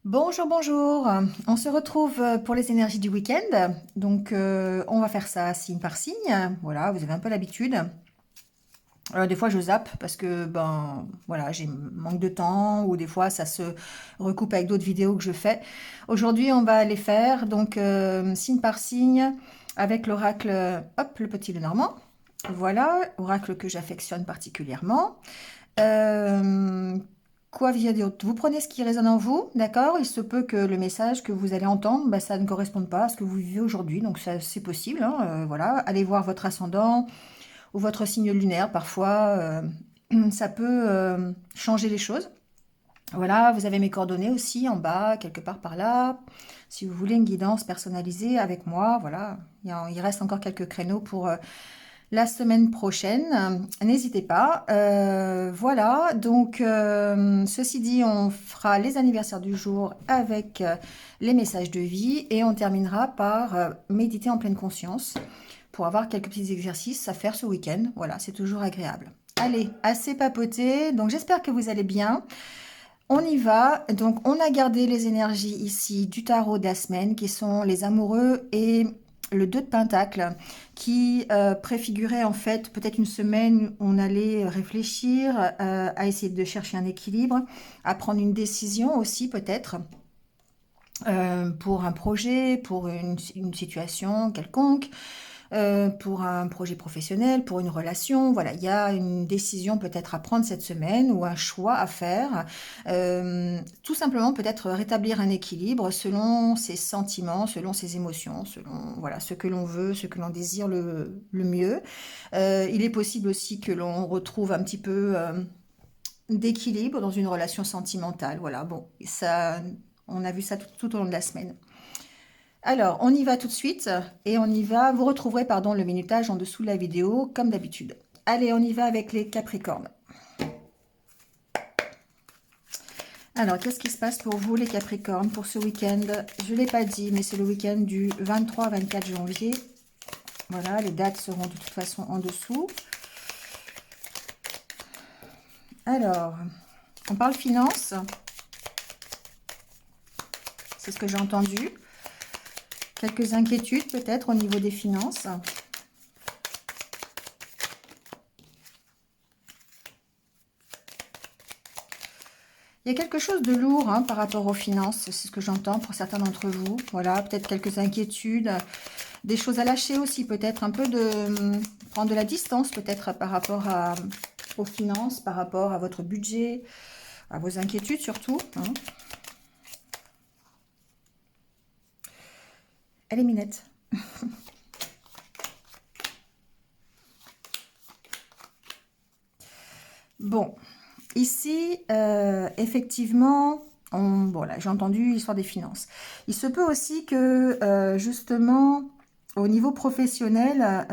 Bonjour, bonjour. On se retrouve pour les énergies du week-end. Donc, on va faire ça signe par signe. Voilà, vous avez un peu l'habitude. Des fois, je zappe parce que, ben, voilà, j'ai manque de temps ou des fois, ça se recoupe avec d'autres vidéos que je fais. Aujourd'hui, on va les faire, donc, signe par signe avec l'oracle, hop, le petit Lenormand. Voilà, oracle que j'affectionne particulièrement. Euh, Quoi vient d'autre? Vous prenez ce qui résonne en vous, d'accord? Il se peut que le message que vous allez entendre, bah, ça ne corresponde pas à ce que vous vivez aujourd'hui, donc ça, c'est possible, hein, voilà. Allez voir votre ascendant ou votre signe lunaire, parfois, ça peut changer les choses. Voilà, vous avez mes coordonnées aussi en bas, quelque part par là. Si vous voulez une guidance personnalisée avec moi, voilà, il reste encore quelques créneaux pour la semaine prochaine. N'hésitez pas. Voilà, donc ceci dit, on fera les anniversaires du jour avec les messages de vie et on terminera par méditer en pleine conscience pour avoir quelques petits exercices à faire ce week-end. Voilà, c'est toujours agréable. Allez, assez papoté. Donc j'espère que vous allez bien. On y va. Donc on a gardé les énergies ici du tarot de la semaine qui sont les amoureux et le 2 de Pentacle qui préfigurait en fait peut-être une semaine où on allait réfléchir, à essayer de chercher un équilibre, à prendre une décision aussi peut-être pour un projet, pour une situation quelconque, pour un projet professionnel, pour une relation. Voilà, il y a une décision peut-être à prendre cette semaine ou un choix à faire. Tout simplement peut-être rétablir un équilibre selon ses sentiments, selon ses émotions, selon voilà ce que l'on veut, ce que l'on désire le mieux. Il est possible aussi que l'on retrouve un petit peu d'équilibre dans une relation sentimentale. Voilà, bon, ça, on a vu ça tout au long de la semaine. Alors, on y va tout de suite et on y va. Vous retrouverez, pardon, le minutage en dessous de la vidéo, comme d'habitude. Allez, on y va avec les Capricornes. Alors, qu'est-ce qui se passe pour vous, les Capricornes, pour ce week-end? Je ne l'ai pas dit, mais c'est le week-end du 23-24 janvier. Voilà, les dates seront de toute façon en dessous. Alors, on parle finance. C'est ce que j'ai entendu. Quelques inquiétudes peut-être au niveau des finances. Il y a quelque chose de lourd hein, par rapport aux finances, c'est ce que j'entends pour certains d'entre vous. Voilà, peut-être quelques inquiétudes, des choses à lâcher aussi, peut-être un peu de prendre de la distance peut-être par rapport aux finances, par rapport à votre budget, à vos inquiétudes surtout. Hein. Elle est minette. Bon, ici, effectivement, bon là, j'ai entendu l'histoire des finances. Il se peut aussi que, justement, au niveau professionnel,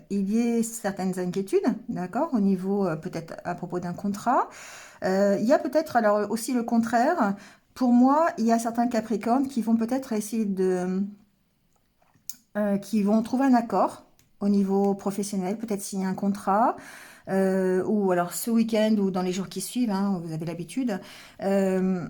il y ait certaines inquiétudes, d'accord, au niveau peut-être à propos d'un contrat. Il y a peut-être alors aussi le contraire. Pour moi, il y a certains Capricornes qui vont peut-être essayer qui vont trouver un accord au niveau professionnel, peut-être signer un contrat, ou alors ce week-end ou dans les jours qui suivent, hein, vous avez l'habitude, euh,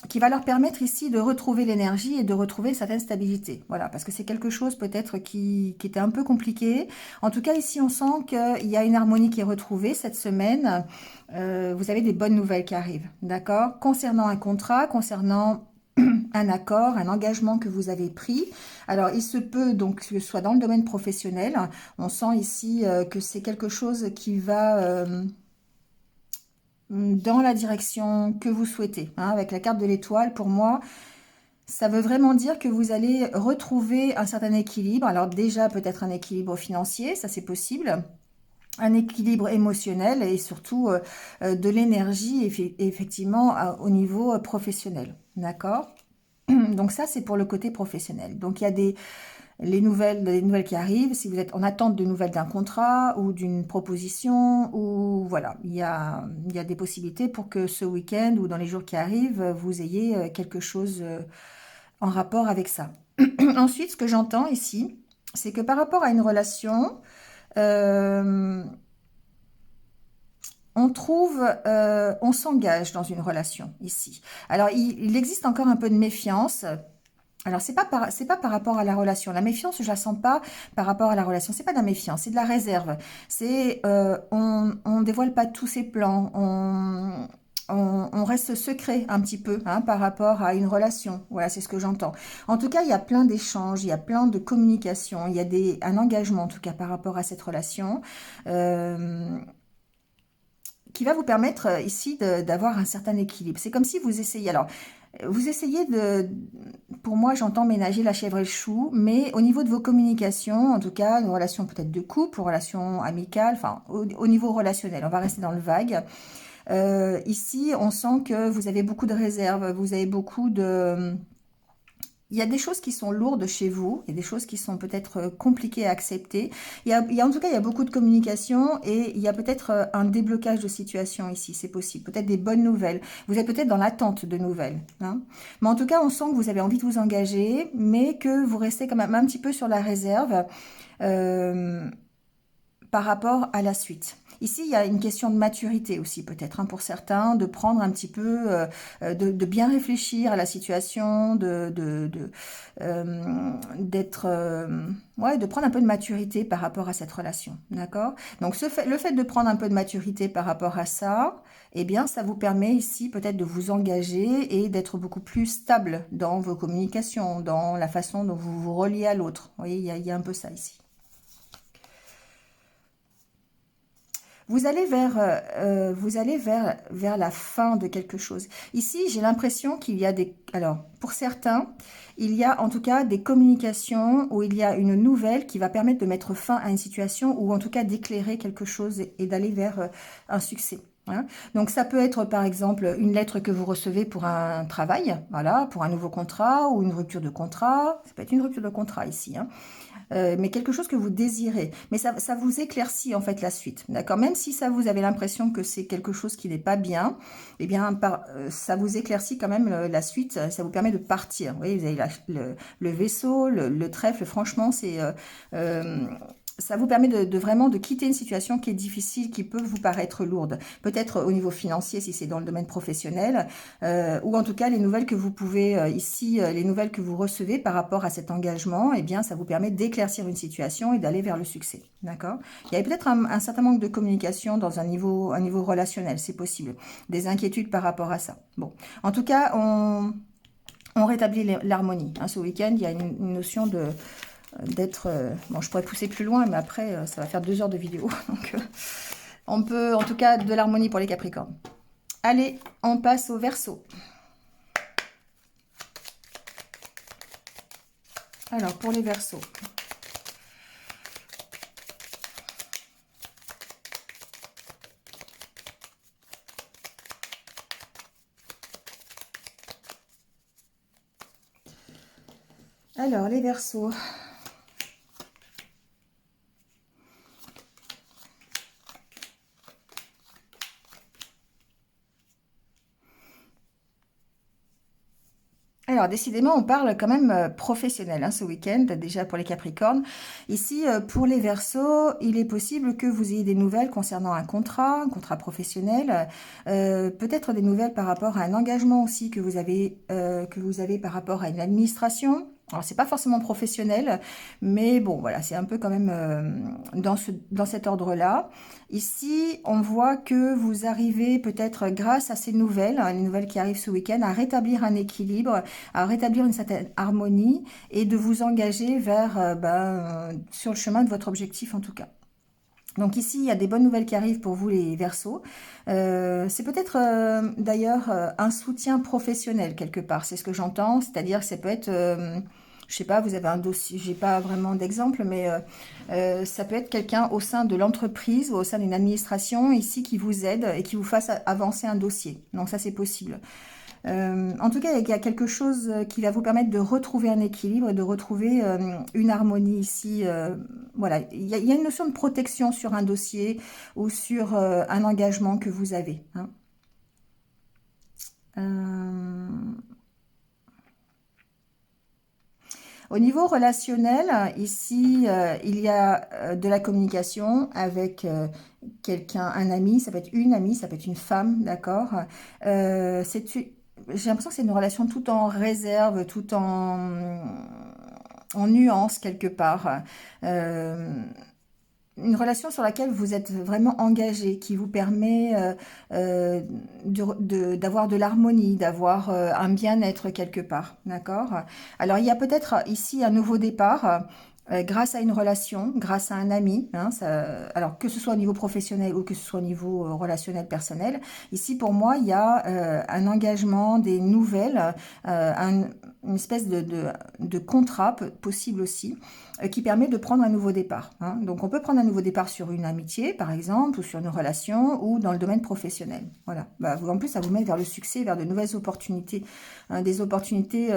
qui va leur permettre ici de retrouver l'énergie et de retrouver une certaine stabilité. Voilà, parce que c'est quelque chose peut-être qui était un peu compliqué. En tout cas, ici, on sent qu'il y a une harmonie qui est retrouvée cette semaine. Vous avez des bonnes nouvelles qui arrivent, d'accord? Concernant un contrat, concernant un accord, un engagement que vous avez pris. Alors, il se peut donc que ce soit dans le domaine professionnel. On sent ici que c'est quelque chose qui va dans la direction que vous souhaitez. Hein, avec la carte de l'étoile, pour moi, ça veut vraiment dire que vous allez retrouver un certain équilibre. Alors déjà, peut-être un équilibre financier, ça c'est possible. Un équilibre émotionnel et surtout de l'énergie, effectivement, au niveau professionnel. D'accord? Donc ça, c'est pour le côté professionnel. Donc il y a les nouvelles qui arrivent, si vous êtes en attente de nouvelles d'un contrat ou d'une proposition, ou voilà, il y a des possibilités pour que ce week-end ou dans les jours qui arrivent, vous ayez quelque chose en rapport avec ça. Ensuite, ce que j'entends ici, c'est que par rapport à une relation, euh, on trouve, on s'engage dans une relation ici. Alors, il existe encore un peu de méfiance. Alors, c'est pas par rapport à la relation. La méfiance, je la sens pas par rapport à la relation. C'est pas de la méfiance, c'est de la réserve. C'est, on dévoile pas tous ses plans. On reste secret un petit peu hein, par rapport à une relation. Voilà, c'est ce que j'entends. En tout cas, il y a plein d'échanges, il y a plein de communication, il y a un engagement en tout cas par rapport à cette relation. Euh, qui va vous permettre ici d'avoir un certain équilibre. C'est comme si vous essayez, alors, vous essayez pour moi, j'entends ménager la chèvre et le chou, mais au niveau de vos communications, en tout cas, une relation peut-être de couple, une relation amicale, enfin, au niveau relationnel, on va rester dans le vague. Ici, on sent que vous avez beaucoup de réserves, vous avez beaucoup de... Il y a des choses qui sont lourdes chez vous, il y a des choses qui sont peut-être compliquées à accepter. En tout cas, il y a beaucoup de communication et il y a peut-être un déblocage de situation ici, c'est possible. Peut-être des bonnes nouvelles. Vous êtes peut-être dans l'attente de nouvelles. Hein. Mais en tout cas, on sent que vous avez envie de vous engager, mais que vous restez quand même un petit peu sur la réserve. Euh, par rapport à la suite. Ici, il y a une question de maturité aussi, peut-être, hein, pour certains, de prendre un petit peu, de bien réfléchir à la situation, d'être, ouais, de prendre un peu de maturité par rapport à cette relation, d'accord? Donc, le fait de prendre un peu de maturité par rapport à ça, eh bien, ça vous permet ici peut-être de vous engager et d'être beaucoup plus stable dans vos communications, dans la façon dont vous vous reliez à l'autre. Vous voyez, il y a un peu ça ici. Vous allez vers la fin de quelque chose. Ici, j'ai l'impression qu'il y a des... Alors, pour certains, il y a en tout cas des communications où il y a une nouvelle qui va permettre de mettre fin à une situation ou en tout cas d'éclairer quelque chose et d'aller vers un succès. Hein. Donc, ça peut être par exemple une lettre que vous recevez pour un travail, voilà, pour un nouveau contrat ou une rupture de contrat. Ça peut être une rupture de contrat ici, hein. Mais quelque chose que vous désirez. Mais ça vous éclaircit en fait la suite, d'accord? Même si ça vous avez l'impression que c'est quelque chose qui n'est pas bien, eh bien ça vous éclaircit quand même la suite, ça vous permet de partir. Vous voyez, vous avez le vaisseau, le trèfle, franchement, euh, ça vous permet vraiment de quitter une situation qui est difficile, qui peut vous paraître lourde. Peut-être au niveau financier, si c'est dans le domaine professionnel, ou en tout cas les nouvelles que vous pouvez, ici, les nouvelles que vous recevez par rapport à cet engagement, eh bien, ça vous permet d'éclaircir une situation et d'aller vers le succès. D'accord? Il y avait peut-être un certain manque de communication dans un niveau relationnel, c'est possible. Des inquiétudes par rapport à ça. Bon, en tout cas, on rétablit l'harmonie. Hein, ce week-end, il y a une notion d'être... bon, je pourrais pousser plus loin, mais après, ça va faire 2 heures de vidéo. Donc, on peut, en tout cas, de l'harmonie pour les Capricornes. Allez, on passe au Verseau. Alors, pour les Verseaux. Alors, les Verseaux. Alors, décidément, on parle quand même professionnel hein, ce week-end, déjà pour les Capricornes. Ici, pour les Verseaux, il est possible que vous ayez des nouvelles concernant un contrat professionnel, peut-être des nouvelles par rapport à un engagement aussi que vous avez par rapport à une administration. Alors, c'est pas forcément professionnel, mais bon, voilà, c'est un peu quand même dans cet ordre-là. Ici, on voit que vous arrivez peut-être grâce à ces nouvelles, hein, les nouvelles qui arrivent ce week-end, à rétablir un équilibre, à rétablir une certaine harmonie et de vous engager vers, sur le chemin de votre objectif en tout cas. Donc ici, il y a des bonnes nouvelles qui arrivent pour vous les Verseaux. C'est peut-être d'ailleurs un soutien professionnel quelque part, c'est ce que j'entends, c'est-à-dire que ça peut être... je sais pas, vous avez un dossier, j'ai pas vraiment d'exemple, mais ça peut être quelqu'un au sein de l'entreprise ou au sein d'une administration ici qui vous aide et qui vous fasse avancer un dossier. Donc ça, c'est possible. En tout cas, il y a quelque chose qui va vous permettre de retrouver un équilibre et de retrouver une harmonie ici. Voilà, il y a une notion de protection sur un dossier ou sur un engagement que vous avez. Hein. Euh, Au niveau relationnel, ici, il y a de la communication avec quelqu'un, un ami, ça peut être une amie, ça peut être une femme, d'accord? J'ai l'impression que c'est une relation tout en réserve, tout en nuance quelque part. Euh, une relation sur laquelle vous êtes vraiment engagé, qui vous permet d'avoir de l'harmonie, d'avoir un bien-être quelque part, d'accord? Alors, il y a peut-être ici un nouveau départ grâce à une relation, grâce à un ami, hein, alors que ce soit au niveau professionnel ou que ce soit au niveau relationnel personnel. Ici, pour moi, il y a un engagement, des nouvelles, une espèce de contrat possible aussi qui permet de prendre un nouveau départ, hein. Donc on peut prendre un nouveau départ sur une amitié, par exemple, ou sur une relation, ou dans le domaine professionnel. Voilà. Bah, en plus, ça vous met vers le succès, vers de nouvelles opportunités, hein, des opportunités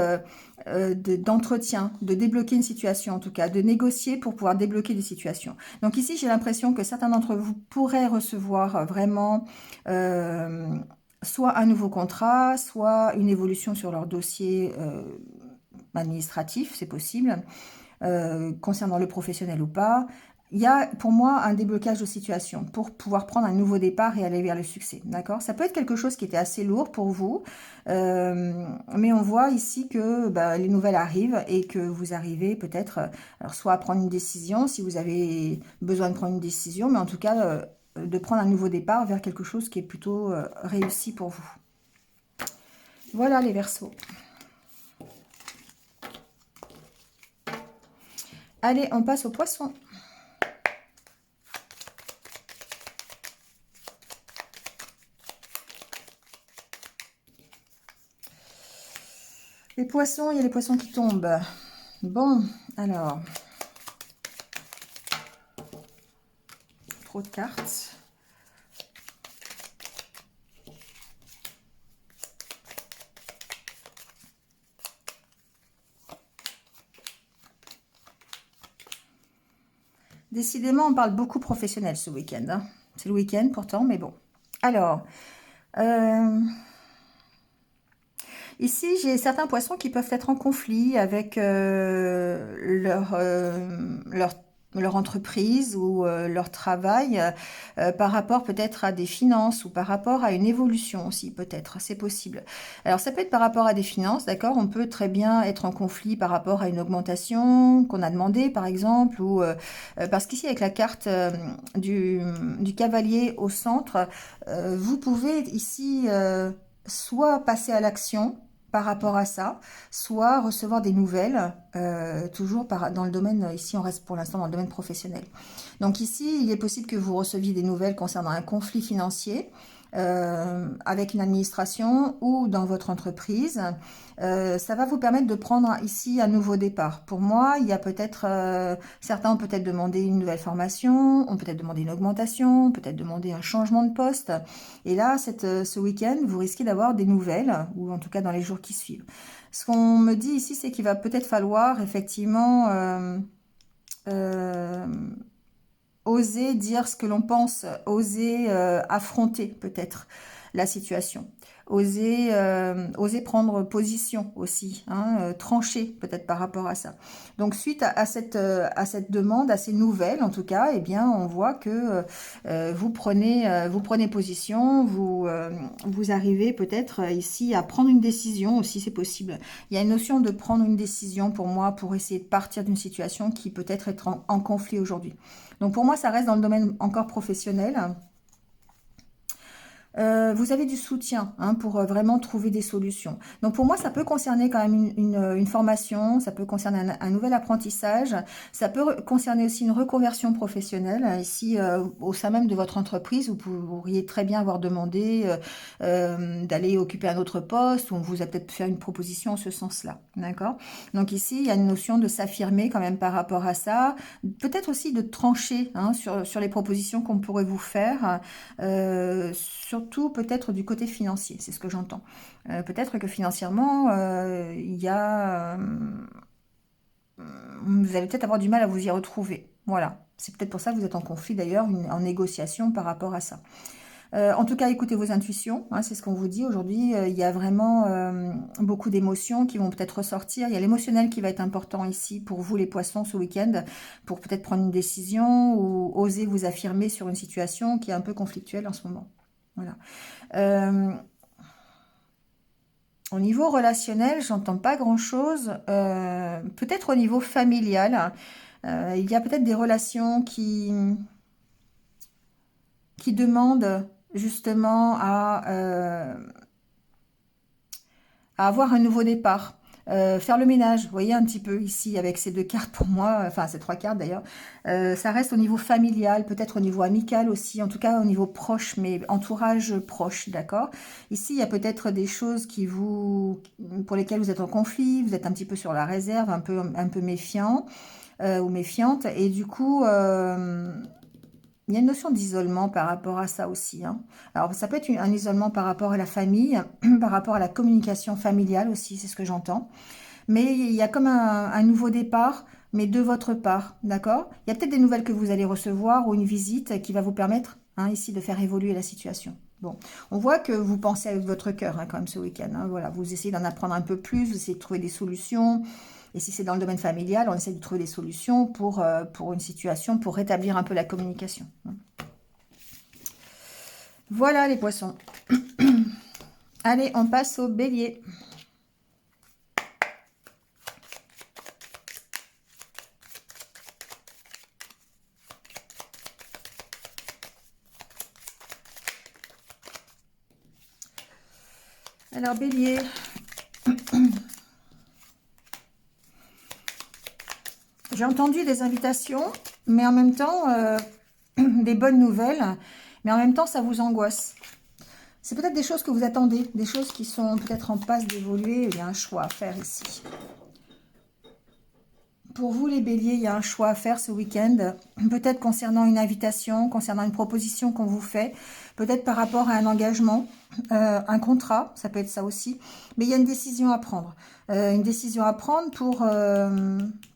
d'entretien, de débloquer une situation en tout cas, de négocier pour pouvoir débloquer des situations. Donc ici, j'ai l'impression que certains d'entre vous pourraient recevoir vraiment soit un nouveau contrat, soit une évolution sur leur dossier administratif, c'est possible concernant le professionnel ou pas. Il y a pour moi un déblocage de situation pour pouvoir prendre un nouveau départ et aller vers le succès. D'accord? Ça peut être quelque chose qui était assez lourd pour vous, mais on voit ici que bah, les nouvelles arrivent et que vous arrivez peut-être alors soit à prendre une décision si vous avez besoin de prendre une décision, mais en tout cas de prendre un nouveau départ vers quelque chose qui est plutôt réussi pour vous. Voilà les Verseaux. Allez, on passe aux Poissons. Les Poissons, il y a les Poissons qui tombent. Bon, alors, trop de cartes. Décidément, on parle beaucoup professionnel ce week-end, hein. C'est le week-end pourtant, mais bon. Alors, ici, j'ai certains poissons qui peuvent être en conflit avec leur entreprise ou leur travail par rapport peut-être à des finances ou par rapport à une évolution aussi, peut-être, c'est possible. Alors, ça peut être par rapport à des finances, d'accord? On peut très bien être en conflit par rapport à une augmentation qu'on a demandé, par exemple, ou parce qu'ici, avec la carte du cavalier au centre, vous pouvez ici soit passer à l'action, par rapport à ça, soit recevoir des nouvelles, toujours dans le domaine, ici on reste pour l'instant dans le domaine professionnel. Donc ici, il est possible que vous receviez des nouvelles concernant un conflit financier avec une administration ou dans votre entreprise. Ça va vous permettre de prendre ici un nouveau départ. Pour moi, il y a peut-être, certains ont peut-être demandé une nouvelle formation, ont peut-être demandé une augmentation, peut-être demandé un changement de poste. Et là, ce week-end, vous risquez d'avoir des nouvelles, ou en tout cas dans les jours qui suivent. Ce qu'on me dit ici, c'est qu'il va peut-être falloir effectivement euh, oser dire ce que l'on pense, oser affronter peut-être la situation, oser prendre position aussi, hein, trancher peut-être par rapport à ça. Donc suite à cette demande, à ces nouvelles en tout cas, eh bien on voit que vous prenez position, vous arrivez peut-être ici à prendre une décision aussi, c'est possible. Il y a une notion de prendre une décision pour moi pour essayer de partir d'une situation qui peut-être être en conflit aujourd'hui. Donc pour moi, ça reste dans le domaine encore professionnel. Vous avez du soutien hein, pour vraiment trouver des solutions. Donc pour moi, ça peut concerner quand même une formation, ça peut concerner un nouvel apprentissage, ça peut concerner aussi une reconversion professionnelle. Ici, au sein même de votre entreprise, vous pourriez très bien avoir demandé d'aller occuper un autre poste, ou on vous a peut-être fait une proposition en ce sens-là. D'accord? Donc ici, il y a une notion de s'affirmer quand même par rapport à ça, peut-être aussi de trancher hein, sur les propositions qu'on pourrait vous faire. Surtout peut-être du côté financier, c'est ce que j'entends. Peut-être que financièrement, il y a, vous allez peut-être avoir du mal à vous y retrouver. Voilà, c'est peut-être pour ça que vous êtes en conflit d'ailleurs, en négociation par rapport à ça. En tout cas, écoutez vos intuitions, hein, c'est ce qu'on vous dit. Aujourd'hui, il y a vraiment beaucoup d'émotions qui vont peut-être ressortir. Il y a l'émotionnel qui va être important ici pour vous, les poissons, ce week-end, pour peut-être prendre une décision ou oser vous affirmer sur une situation qui est un peu conflictuelle en ce moment. Voilà. Euh, Au niveau relationnel, j'entends pas grand-chose. Peut-être au niveau familial, il y a peut-être des relations qui demandent justement à avoir un nouveau départ. Faire le ménage, vous voyez un petit peu ici avec ces deux cartes pour moi, enfin ces trois cartes d'ailleurs, ça reste au niveau familial, peut-être au niveau amical aussi, en tout cas au niveau proche, mais entourage proche, d'accord. Ici il y a peut-être des choses pour lesquelles vous êtes en conflit, vous êtes un petit peu sur la réserve, un peu méfiant ou méfiante, et du coup il y a une notion d'isolement par rapport à ça aussi, hein. Alors, ça peut être un isolement par rapport à la famille, par rapport à la communication familiale aussi, c'est ce que j'entends. Mais il y a comme un nouveau départ, mais de votre part, d'accord? Il y a peut-être des nouvelles que vous allez recevoir ou une visite qui va vous permettre, hein, ici, de faire évoluer la situation. Bon, on voit que vous pensez avec votre cœur, hein, quand même, ce week-end, hein. Voilà, vous essayez d'en apprendre un peu plus, vous essayez de trouver des solutions. Et si c'est dans le domaine familial, on essaie de trouver des solutions pour une situation, pour rétablir un peu la communication. Voilà les poissons. Allez, on passe au bélier. Alors bélier, j'ai entendu des invitations, mais en même temps des bonnes nouvelles, mais en même temps ça vous angoisse. C'est peut-être des choses que vous attendez, des choses qui sont peut-être en passe d'évoluer. Il y a un choix à faire ici. Pour vous, les béliers, il y a un choix à faire ce week-end, peut-être concernant une invitation, concernant une proposition qu'on vous fait, peut-être par rapport à un engagement, un contrat, ça peut être ça aussi, mais il y a une décision à prendre. Une décision à prendre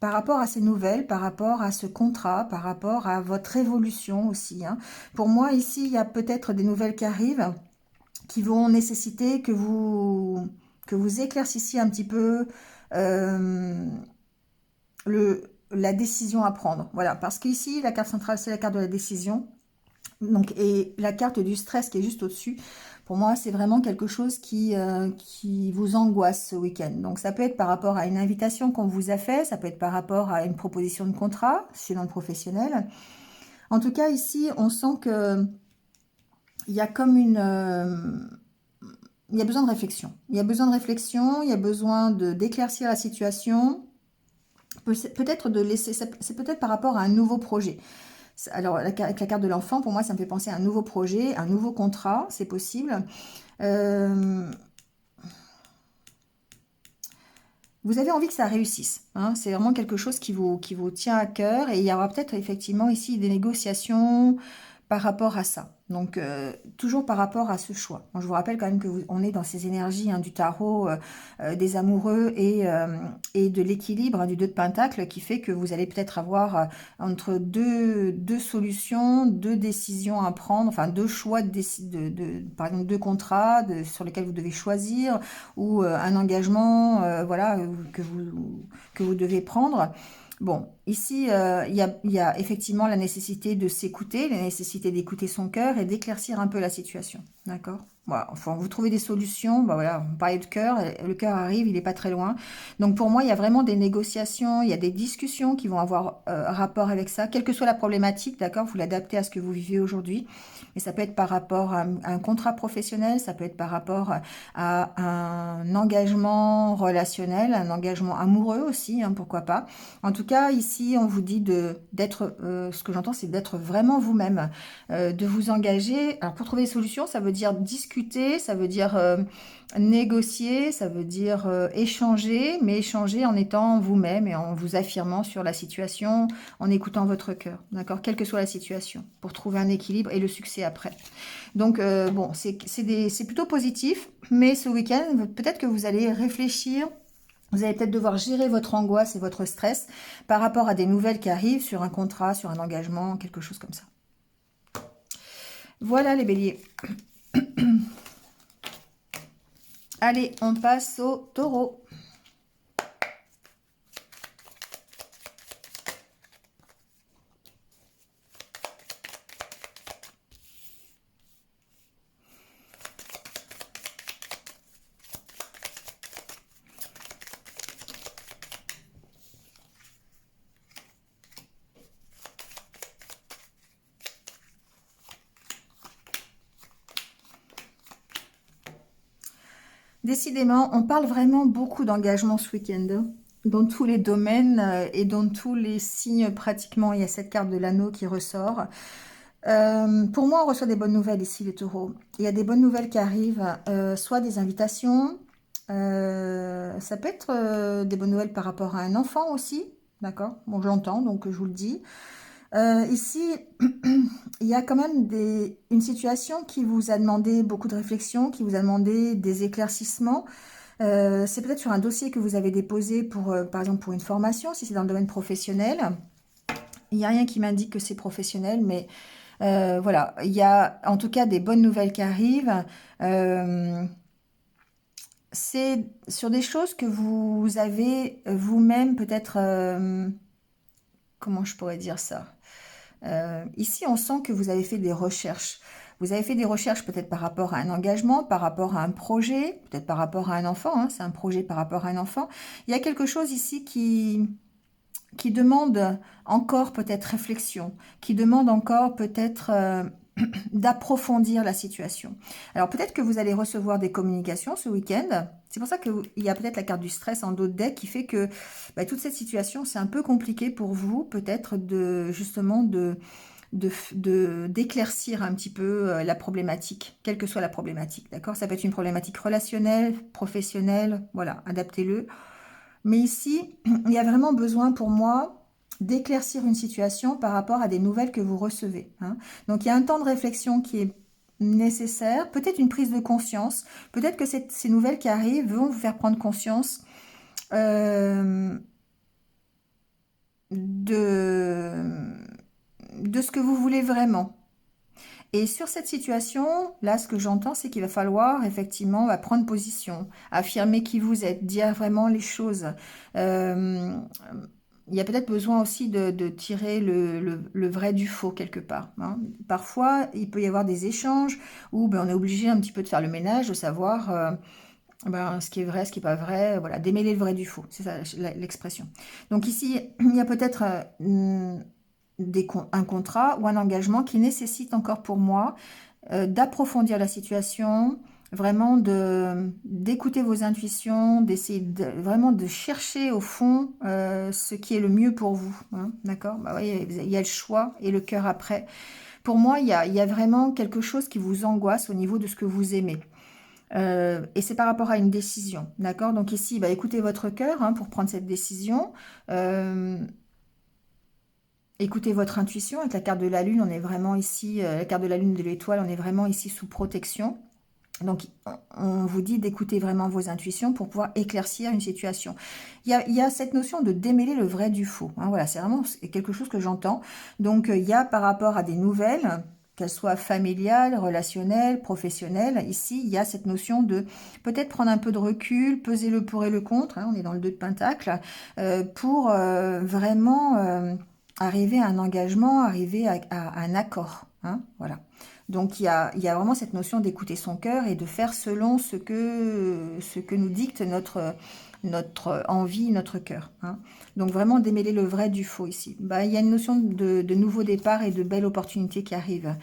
par rapport à ces nouvelles, par rapport à ce contrat, par rapport à votre évolution aussi, hein. Pour moi, ici, il y a peut-être des nouvelles qui arrivent, qui vont nécessiter que vous éclaircissiez un petit peu euh, la décision à prendre. Voilà, parce qu'ici, la carte centrale, c'est la carte de la décision. Donc, et la carte du stress qui est juste au-dessus, pour moi, c'est vraiment quelque chose qui vous angoisse ce week-end. Donc, ça peut être par rapport à une invitation qu'on vous a fait, ça peut être par rapport à une proposition de contrat, si dans le professionnel. En tout cas, ici, on sent que il y a comme il y a besoin de réflexion. Il y a besoin de réflexion, il y a besoin d'éclaircir la situation. Peut-être de laisser, c'est peut-être par rapport à un nouveau projet. Alors, avec la carte de l'enfant, pour moi, ça me fait penser à un nouveau projet, un nouveau contrat, c'est possible. Euh, vous avez envie que ça réussisse, hein. C'est vraiment quelque chose qui vous tient à cœur. Et il y aura peut-être effectivement ici des négociations par rapport à ça. Donc, toujours par rapport à ce choix. Bon, je vous rappelle quand même que on est dans ces énergies, hein, du tarot, des amoureux et de l'équilibre, hein, du 2 de Pentacle, qui fait que vous allez peut-être avoir entre deux solutions, deux décisions à prendre, enfin deux choix, par exemple deux contrats sur lesquels vous devez choisir, ou un engagement, voilà, que vous devez prendre. Bon, ici, il y a effectivement la nécessité de s'écouter, la nécessité d'écouter son cœur et d'éclaircir un peu la situation. D'accord? Voilà, enfin, vous trouvez des solutions. Bah voilà, on parlait de cœur, le cœur arrive, il n'est pas très loin. Donc pour moi, il y a vraiment des négociations, il y a des discussions qui vont avoir rapport avec ça, quelle que soit la problématique, d'accord? Vous l'adaptez à ce que vous vivez aujourd'hui. Mais ça peut être par rapport à un contrat professionnel, ça peut être par rapport à un engagement relationnel, un engagement amoureux aussi, hein, pourquoi pas. En tout cas, ici, on vous dit d'être, ce que j'entends, c'est d'être vraiment vous-même, de vous engager. Alors, pour trouver des solutions, ça veut dire discuter, ça veut dire négocier, ça veut dire échanger, mais échanger en étant vous-même et en vous affirmant sur la situation, en écoutant votre cœur, d'accord, quelle que soit la situation, pour trouver un équilibre et le succès après. Donc, bon, c'est plutôt positif, mais ce week-end, peut-être que vous allez réfléchir. Vous allez peut-être devoir gérer votre angoisse et votre stress par rapport à des nouvelles qui arrivent sur un contrat, sur un engagement, quelque chose comme ça. Voilà les béliers. Allez, on passe au taureau. Décidément, on parle vraiment beaucoup d'engagement ce week-end, hein, dans tous les domaines et dans tous les signes pratiquement. Il y a cette carte de l'anneau qui ressort. Pour moi, on reçoit des bonnes nouvelles ici, les taureaux. Il y a des bonnes nouvelles qui arrivent, soit des invitations, ça peut être des bonnes nouvelles par rapport à un enfant aussi, d'accord? Bon, je l'entends, donc je vous le dis. Ici, il y a quand même une situation qui vous a demandé beaucoup de réflexion, qui vous a demandé des éclaircissements. C'est peut-être sur un dossier que vous avez déposé pour, par exemple, pour une formation, si c'est dans le domaine professionnel. Il n'y a rien qui m'indique que c'est professionnel, mais voilà, il y a en tout cas des bonnes nouvelles qui arrivent. C'est sur des choses que vous avez vous-même peut-être, comment je pourrais dire ça? Ici, on sent que vous avez fait des recherches. Vous avez fait des recherches peut-être par rapport à un engagement, par rapport à un projet, peut-être par rapport à un enfant, hein, c'est un projet par rapport à un enfant. Il y a quelque chose ici qui demande encore peut-être réflexion, qui demande encore peut-être d'approfondir la situation. Alors peut-être que vous allez recevoir des communications ce week-end. C'est pour ça qu'il y a peut-être la carte du stress en dos de deck qui fait que toute cette situation, c'est un peu compliqué pour vous, peut-être de justement d'éclaircir un petit peu la problématique, quelle que soit la problématique, d'accord? Ça peut être une problématique relationnelle, professionnelle, voilà, adaptez-le. Mais ici, il y a vraiment besoin pour moi d'éclaircir une situation par rapport à des nouvelles que vous recevez, hein. Donc il y a un temps de réflexion qui est nécessaire, peut-être une prise de conscience, peut-être que ces nouvelles qui arrivent vont vous faire prendre conscience euh, de, de ce que vous voulez vraiment. Et sur cette situation, là, ce que j'entends, c'est qu'il va falloir effectivement prendre position, affirmer qui vous êtes, dire vraiment les choses. Euh, il y a peut-être besoin aussi de tirer le vrai du faux quelque part, hein. Parfois, il peut y avoir des échanges où on est obligé un petit peu de faire le ménage, de savoir ce qui est vrai, ce qui n'est pas vrai, voilà, démêler le vrai du faux, c'est ça l'expression. Donc ici, il y a peut-être un contrat ou un engagement qui nécessite encore pour moi d'approfondir la situation, vraiment d'écouter vos intuitions, d'essayer vraiment de chercher au fond ce qui est le mieux pour vous, hein, d'accord? Oui, il y a le choix et le cœur après. Pour moi, il y a vraiment quelque chose qui vous angoisse au niveau de ce que vous aimez. Et c'est par rapport à une décision, d'accord? Donc ici, écoutez votre cœur hein, pour prendre cette décision. Euh, Écoutez votre intuition. Avec la carte de la lune, on est vraiment ici, la carte de la lune de l'étoile, on est vraiment ici sous protection. Donc, on vous dit d'écouter vraiment vos intuitions pour pouvoir éclaircir une situation. Il y a cette notion de démêler le vrai du faux, hein, voilà, c'est vraiment quelque chose que j'entends. Donc, il y a par rapport à des nouvelles, qu'elles soient familiales, relationnelles, professionnelles, ici, il y a cette notion de peut-être prendre un peu de recul, peser le pour et le contre, hein, on est dans le 2 de Pentacle, pour vraiment arriver à un engagement, arriver à un accord, hein, voilà. Donc il y a vraiment cette notion d'écouter son cœur et de faire selon ce que nous dicte notre envie, notre cœur, hein. Donc vraiment démêler le vrai du faux ici. Il y a une notion de nouveau départ et de belles opportunités qui arrivent.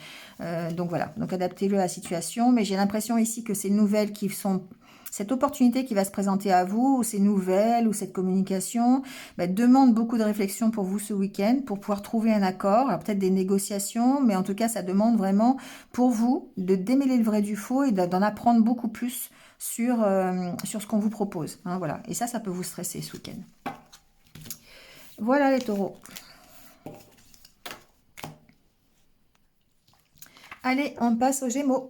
Donc voilà, donc adaptez-le à la situation. Mais j'ai l'impression ici que ces nouvelles qui sont... Cette opportunité qui va se présenter à vous, ou ces nouvelles, ou cette communication, demande beaucoup de réflexion pour vous ce week-end, pour pouvoir trouver un accord. Alors peut-être des négociations, mais en tout cas, ça demande vraiment pour vous de démêler le vrai du faux et d'en apprendre beaucoup plus sur ce qu'on vous propose, hein, voilà. Et ça peut vous stresser ce week-end. Voilà les taureaux. Allez, on passe aux Gémeaux.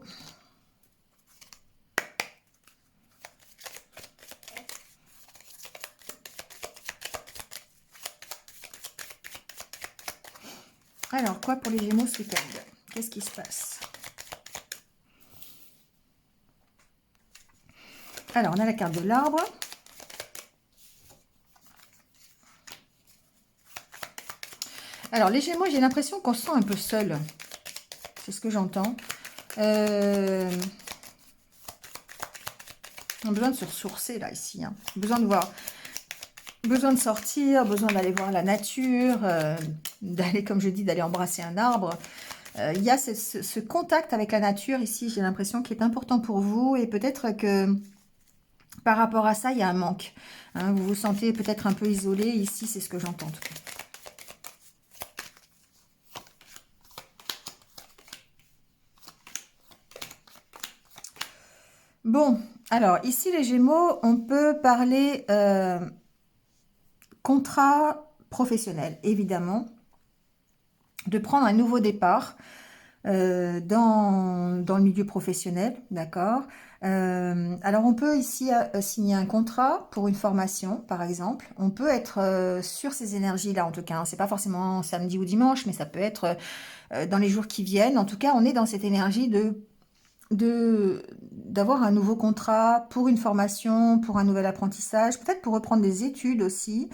Alors, quoi pour les Gémeaux ce week-end? Qu'est-ce qui se passe? Alors, on a la carte de l'arbre. Alors, les Gémeaux, j'ai l'impression qu'on se sent un peu seul. C'est ce que j'entends. On a besoin de se ressourcer, là, ici. Hein. Besoin de voir... Besoin de sortir, besoin d'aller voir la nature, d'aller, comme je dis, d'aller embrasser un arbre. Il y a ce contact avec la nature ici, j'ai l'impression, qui est important pour vous. Et peut-être que par rapport à ça, il y a un manque. Hein, vous vous sentez peut-être un peu isolé. Ici, c'est ce que j'entends en tout cas. Bon, alors ici, les Gémeaux, on peut parler contrat professionnel, évidemment. De prendre un nouveau départ. Dans le milieu professionnel, d'accord. Alors, on peut ici signer un contrat pour une formation, par exemple. On peut être sur ces énergies-là, en tout cas. Hein. C'est pas forcément samedi ou dimanche, mais ça peut être dans les jours qui viennent. En tout cas, on est dans cette énergie d'avoir un nouveau contrat pour une formation, pour un nouvel apprentissage, peut-être pour reprendre des études aussi.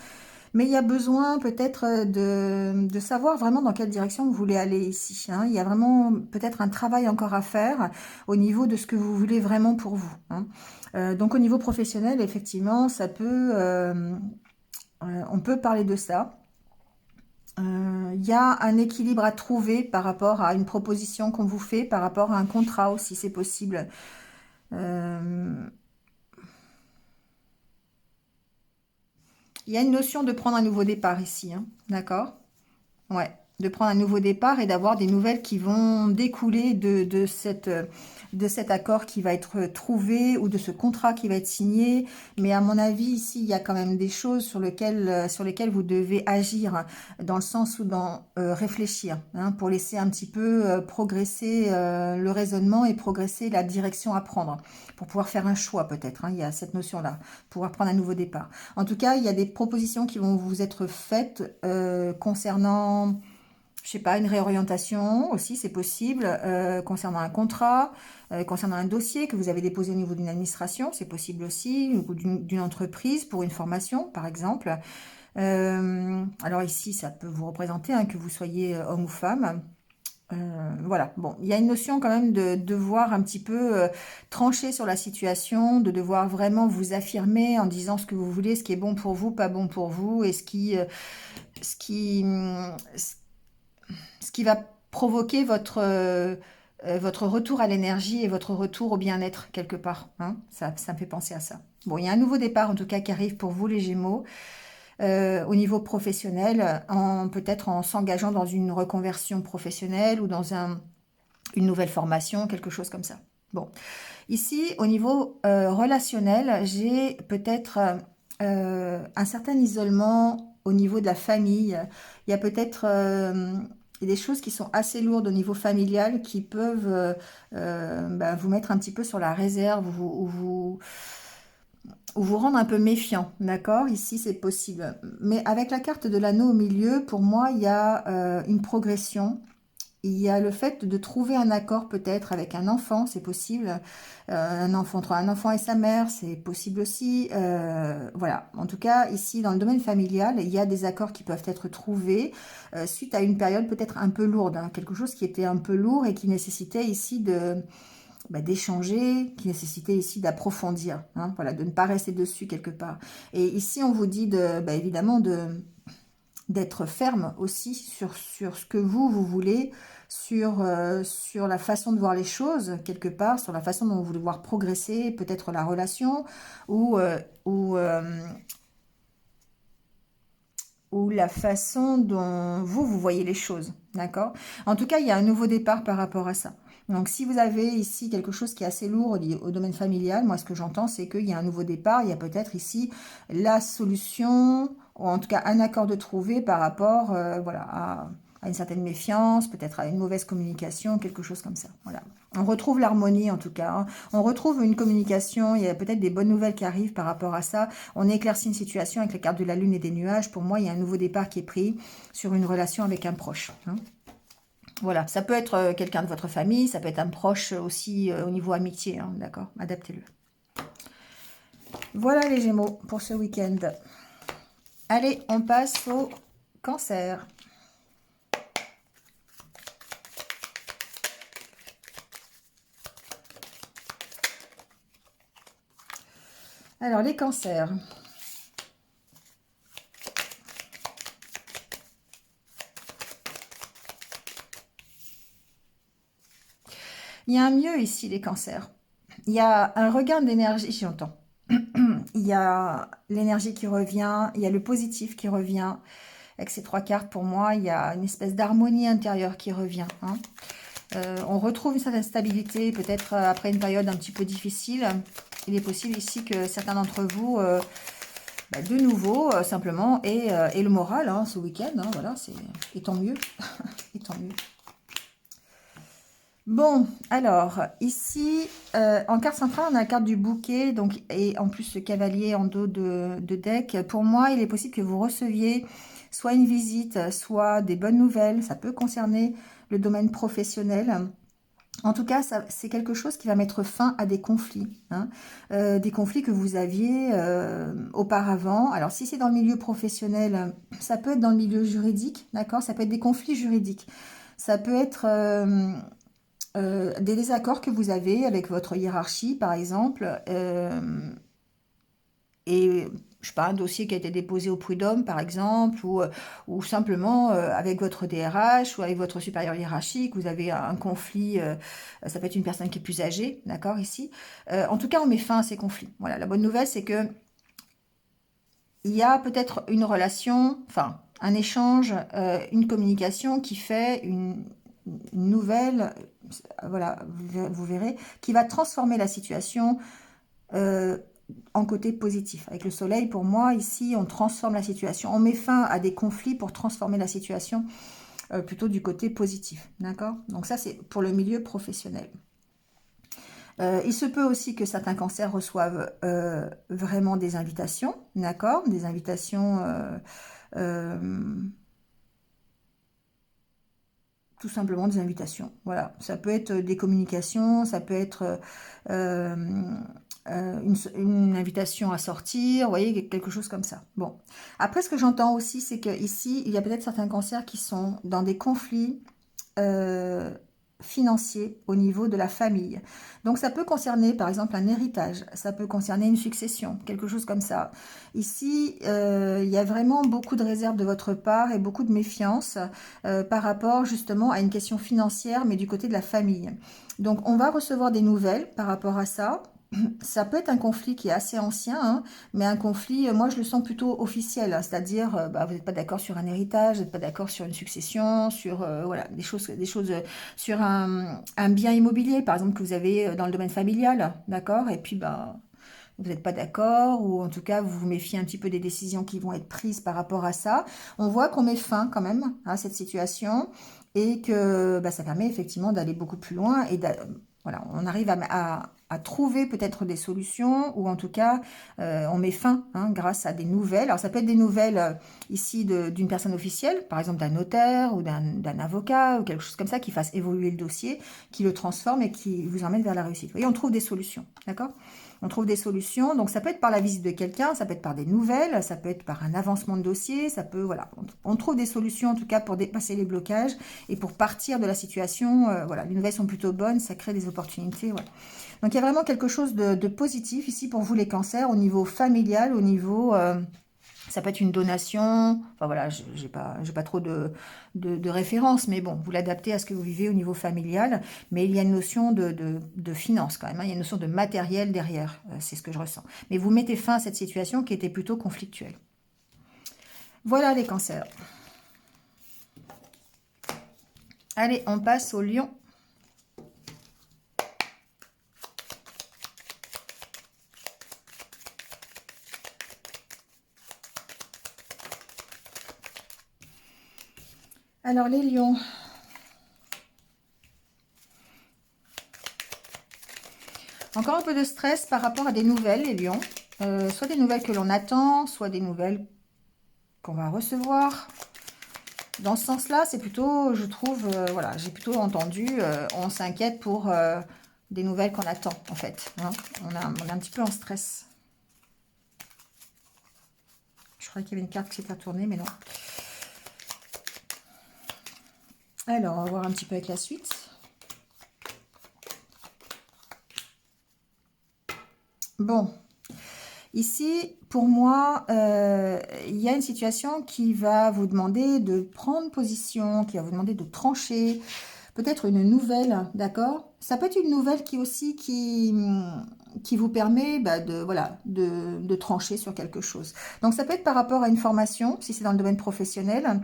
Mais il y a besoin peut-être de savoir vraiment dans quelle direction vous voulez aller ici. Hein. Il y a vraiment peut-être un travail encore à faire au niveau de ce que vous voulez vraiment pour vous. Hein. Donc au niveau professionnel, effectivement, ça peut, on peut parler de ça. Il y a un équilibre à trouver par rapport à une proposition qu'on vous fait, par rapport à un contrat aussi, c'est possible. Euh, il y a une notion de prendre un nouveau départ ici, hein, d'accord? Ouais, de prendre un nouveau départ et d'avoir des nouvelles qui vont découler de cet accord qui va être trouvé ou de ce contrat qui va être signé. Mais à mon avis, ici, il y a quand même des choses sur lesquelles vous devez agir, hein, dans le sens où réfléchir, hein, pour laisser un petit peu progresser le raisonnement et progresser la direction à prendre, pour pouvoir faire un choix peut-être. Hein, il y a cette notion-là, pouvoir prendre un nouveau départ. En tout cas, il y a des propositions qui vont vous être faites concernant, je sais pas, une réorientation aussi, c'est possible, concernant un contrat, concernant un dossier que vous avez déposé au niveau d'une administration, c'est possible aussi, ou d'une entreprise pour une formation, par exemple. Alors ici, ça peut vous représenter, hein, que vous soyez homme ou femme. Voilà, bon, il y a une notion quand même de devoir un petit peu trancher sur la situation, de devoir vraiment vous affirmer en disant ce que vous voulez, ce qui est bon pour vous, pas bon pour vous, et ce qui, ce qui va provoquer votre retour à l'énergie et votre retour au bien-être quelque part. Hein. Ça me fait penser à ça. Bon, il y a un nouveau départ en tout cas qui arrive pour vous les Gémeaux. Au niveau professionnel, peut-être en s'engageant dans une reconversion professionnelle ou dans une nouvelle formation, quelque chose comme ça. Bon, ici, au niveau relationnel, j'ai peut-être un certain isolement au niveau de la famille. Il y a peut-être des choses qui sont assez lourdes au niveau familial qui peuvent vous mettre un petit peu sur la réserve ou vous rendre un peu méfiant, d'accord? Ici, c'est possible. Mais avec la carte de l'anneau au milieu, pour moi, il y a une progression. Il y a le fait de trouver un accord peut-être avec un enfant, c'est possible. Un enfant entre un enfant et sa mère, c'est possible aussi. Voilà. En tout cas, ici, dans le domaine familial, il y a des accords qui peuvent être trouvés suite à une période peut-être un peu lourde, hein, quelque chose qui était un peu lourd et qui nécessitait ici d'échanger, qui nécessitait ici d'approfondir, hein, voilà, de ne pas rester dessus quelque part. Et ici, on vous dit évidemment d'être ferme aussi sur ce que vous voulez, sur la façon de voir les choses, quelque part, sur la façon dont vous voulez voir progresser, peut-être la relation, ou, euh, ou, euh, ou la façon dont vous voyez les choses, d'accord? En tout cas, il y a un nouveau départ par rapport à ça. Donc, si vous avez ici quelque chose qui est assez lourd lié au domaine familial, moi, ce que j'entends, c'est qu'il y a un nouveau départ. Il y a peut-être ici la solution, ou en tout cas un accord de trouver par rapport voilà, à une certaine méfiance, peut-être à une mauvaise communication, quelque chose comme ça. Voilà. On retrouve l'harmonie en tout cas. Hein. On retrouve une communication. Il y a peut-être des bonnes nouvelles qui arrivent par rapport à ça. On éclaircit une situation avec les cartes de la lune et des nuages. Pour moi, il y a un nouveau départ qui est pris sur une relation avec un proche. Hein. Voilà, ça peut être quelqu'un de votre famille, ça peut être un proche aussi au niveau amitié, hein, d'accord? Adaptez-le. Voilà les Gémeaux pour ce week-end. Allez, on passe au Cancer. Alors, les Cancers. Il y a un mieux ici, les Cancers. Il y a un regain d'énergie, j'entends. Il y a l'énergie qui revient, il y a le positif qui revient. Avec ces 3 cartes, pour moi, il y a une espèce d'harmonie intérieure qui revient. Hein. On retrouve une certaine stabilité, peut-être après une période un petit peu difficile. Il est possible ici que certains d'entre vous, de nouveau, simplement, aient le moral hein, ce week-end. Hein, voilà, et tant mieux. Et tant mieux. Bon, alors, ici, en carte centrale, on a la carte du bouquet, donc, et en plus le cavalier en dos de deck. Pour moi, il est possible que vous receviez soit une visite, soit des bonnes nouvelles. Ça peut concerner le domaine professionnel. En tout cas, c'est quelque chose qui va mettre fin à des conflits. Hein. Des conflits que vous aviez auparavant. Alors, si c'est dans le milieu professionnel, ça peut être dans le milieu juridique, d'accord? Ça peut être des conflits juridiques. Ça peut être... des désaccords que vous avez avec votre hiérarchie, par exemple, et je sais pas, un dossier qui a été déposé au prud'homme, par exemple, ou simplement avec votre DRH ou avec votre supérieur hiérarchique, vous avez un conflit, ça peut être une personne qui est plus âgée, d'accord, ici. En tout cas, on met fin à ces conflits. Voilà, la bonne nouvelle, c'est que il y a peut-être une relation, enfin, un échange, une communication qui fait une nouvelle, voilà, vous verrez, qui va transformer la situation euh, en côté positif. Avec le soleil, pour moi, ici, on transforme la situation. On met fin à des conflits pour transformer la situation plutôt du côté positif. D'accord? Donc ça, c'est pour le milieu professionnel. Il se peut aussi que certains cancers reçoivent vraiment des invitations, d'accord? Des invitations euh, tout simplement des invitations. Voilà, ça peut être des communications, ça peut être euh, une invitation à sortir, vous voyez, quelque chose comme ça. Bon, après ce que j'entends aussi, c'est que ici, il y a peut-être certains cancers qui sont dans des conflits euh, financiers au niveau de la famille. Donc ça peut concerner par exemple un héritage, ça peut concerner une succession, quelque chose comme ça. Ici, il y a vraiment beaucoup de réserves de votre part et beaucoup de méfiance par rapport justement à une question financière, mais du côté de la famille. Donc on va recevoir des nouvelles par rapport à ça. Ça peut être un conflit qui est assez ancien, hein, mais un conflit, moi je le sens plutôt officiel, hein, c'est-à-dire vous n'êtes pas d'accord sur un héritage, vous n'êtes pas d'accord sur une succession, sur voilà, des choses sur un bien immobilier, par exemple, que vous avez dans le domaine familial, d'accord, et puis vous n'êtes pas d'accord, ou en tout cas vous vous méfiez un petit peu des décisions qui vont être prises par rapport à ça. On voit qu'on met fin quand même à cette situation et que ça permet effectivement d'aller beaucoup plus loin et voilà, on arrive à trouver peut-être des solutions ou en tout cas on met fin hein, grâce à des nouvelles. Alors ça peut être des nouvelles ici d'une personne officielle, par exemple d'un notaire ou d'un avocat ou quelque chose comme ça qui fasse évoluer le dossier, qui le transforme et qui vous emmène vers la réussite. Vous voyez, on trouve des solutions, d'accord? On trouve des solutions, donc ça peut être par la visite de quelqu'un, ça peut être par des nouvelles, ça peut être par un avancement de dossier, ça peut, voilà, on trouve des solutions en tout cas pour dépasser les blocages et pour partir de la situation, voilà, les nouvelles sont plutôt bonnes, ça crée des opportunités, voilà. Donc il y a vraiment quelque chose de positif ici pour vous les cancers, au niveau familial, au niveau... ça peut être une donation, enfin voilà, j'ai pas trop de références, mais bon, vous l'adaptez à ce que vous vivez au niveau familial, mais il y a une notion de finance quand même, hein, il y a une notion de matériel derrière, c'est ce que je ressens. Mais vous mettez fin à cette situation qui était plutôt conflictuelle. Voilà les cancers. Allez, on passe au lion. Alors les lions, encore un peu de stress par rapport à des nouvelles, les lions. Soit des nouvelles que l'on attend, soit des nouvelles qu'on va recevoir. Dans ce sens-là, c'est plutôt, je trouve, voilà, j'ai plutôt entendu, on s'inquiète pour des nouvelles qu'on attend, en fait. Hein. On est un petit peu en stress. croyais qu'il y avait une carte qui s'était retournée, mais non. Alors, on va voir un petit peu avec la suite. Bon, ici, pour moi, il y a une situation qui va vous demander de prendre position, qui va vous demander de trancher, peut-être une nouvelle, d'accord? Ça peut être une nouvelle qui aussi qui vous permet de, voilà, de trancher sur quelque chose. Donc ça peut être par rapport à une formation, si c'est dans le domaine professionnel.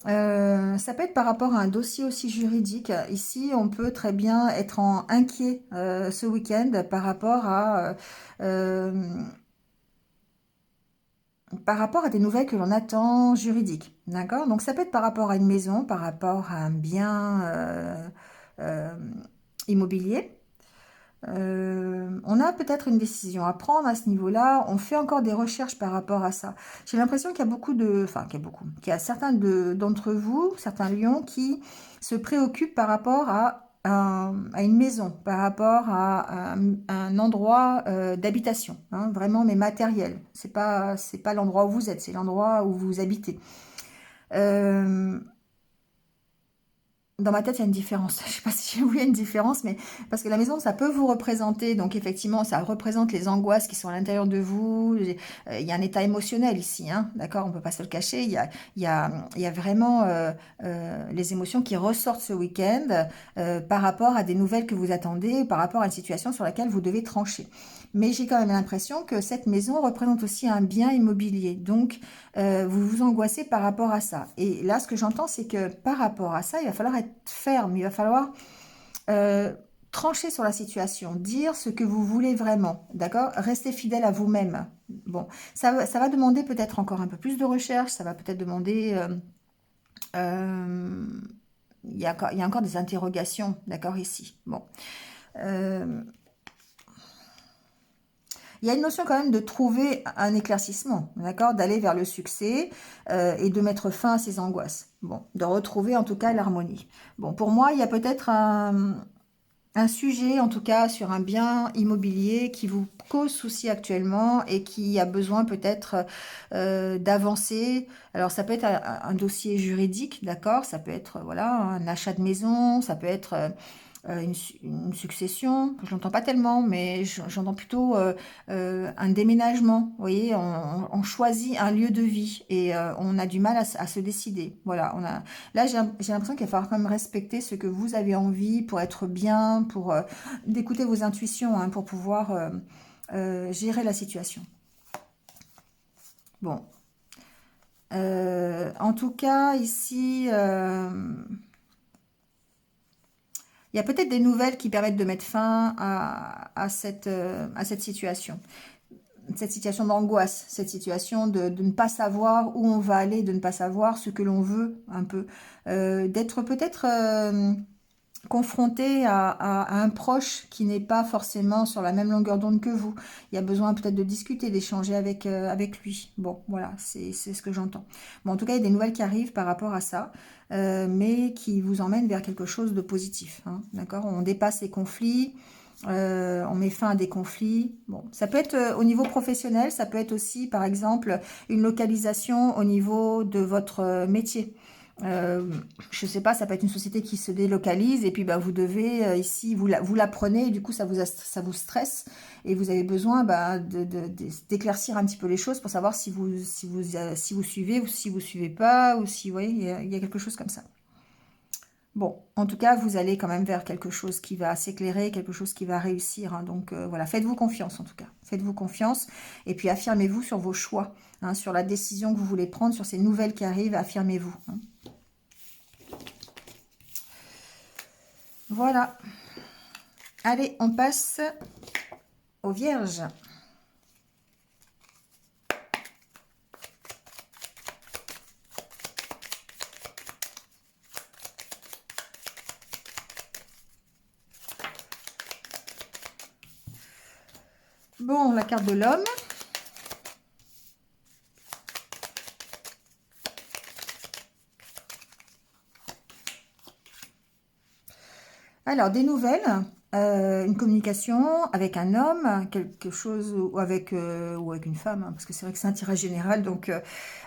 Ça peut être par rapport à un dossier aussi juridique. Ici, on peut très bien être inquiet ce week-end euh, par rapport à des nouvelles que l'on attend juridiques. D'accord? Donc ça peut être par rapport à une maison, par rapport à un bien euh, immobilier. On a peut-être une décision à prendre à ce niveau-là. On fait encore des recherches par rapport à ça. J'ai l'impression qu'il y a beaucoup de, enfin qu'il y a certains d'entre vous, certains lions qui se préoccupent par rapport à une maison, par rapport à un endroit d'habitation, hein, vraiment mais matériel. C'est pas l'endroit où vous êtes, c'est l'endroit où vous habitez. Euh, Dans ma tête, il y a une différence. Je sais pas si oui, il y a une différence, mais parce que la maison, ça peut vous représenter. Donc, effectivement, ça représente les angoisses qui sont à l'intérieur de vous. Il y a un état émotionnel ici, hein, d'accord? On peut pas se le cacher. Il y a vraiment les émotions qui ressortent ce week-end par rapport à des nouvelles que vous attendez, par rapport à une situation sur laquelle vous devez trancher. Mais j'ai quand même l'impression que cette maison représente aussi un bien immobilier. Donc, vous vous angoissez par rapport à ça. Et là, ce que j'entends, c'est que par rapport à ça, il va falloir être ferme, il va falloir euh, trancher sur la situation, dire ce que vous voulez vraiment, d'accord? Rester fidèle à vous-même. Bon, ça va demander peut-être encore un peu plus de recherche, ça va peut-être demander... euh, il y a encore des interrogations, d'accord, ici. Bon. Euh, Il y a une notion quand même de trouver un éclaircissement, d'accord, d'aller vers le succès et de mettre fin à ces angoisses. Bon, de retrouver en tout cas l'harmonie. Bon, pour moi, il y a peut-être un sujet, en tout cas, sur un bien immobilier qui vous cause souci actuellement et qui a besoin peut-être d'avancer. Alors, ça peut être un dossier juridique, d'accord, ça peut être voilà un achat de maison, ça peut être une succession, je l'entends pas tellement, mais j'entends plutôt un déménagement. Vous voyez, on choisit un lieu de vie et on a du mal à se décider. Voilà, là j'ai l'impression qu'il va falloir quand même respecter ce que vous avez envie pour être bien, pour d'écouter vos intuitions, hein, pour pouvoir gérer la situation. Bon, en tout cas ici. Il y a peut-être des nouvelles qui permettent de mettre fin à cette situation d'angoisse, cette situation de ne pas savoir où on va aller, de ne pas savoir ce que l'on veut un peu, d'être peut-être confronté à un proche qui n'est pas forcément sur la même longueur d'onde que vous. Il y a besoin peut-être de discuter, d'échanger avec lui. Bon, voilà, c'est ce que j'entends. Bon, en tout cas, il y a des nouvelles qui arrivent par rapport à ça, mais qui vous emmènent vers quelque chose de positif, hein, d'accord? On dépasse les conflits, on met fin à des conflits. Bon, ça peut être au niveau professionnel, ça peut être aussi, par exemple, une localisation au niveau de votre métier. Euh, je sais pas, ça peut être une société qui se délocalise et puis bah, vous devez ici, vous la prenez et du coup ça vous stresse et vous avez besoin d'éclaircir un petit peu les choses pour savoir si vous suivez ou si vous suivez pas ou si, vous voyez, il y a quelque chose comme ça. Bon, en tout cas, vous allez quand même vers quelque chose qui va s'éclairer, quelque chose qui va réussir, hein. Donc voilà, faites-vous confiance en tout cas. Faites-vous confiance et puis affirmez-vous sur vos choix, hein, sur la décision que vous voulez prendre, sur ces nouvelles qui arrivent, affirmez-vous, hein. Voilà. Allez, on passe aux vierges. Bon, la carte de l'homme. Alors, des nouvelles. une communication avec un homme, quelque chose, ou avec une femme, hein, parce que c'est vrai que c'est un tirage général, donc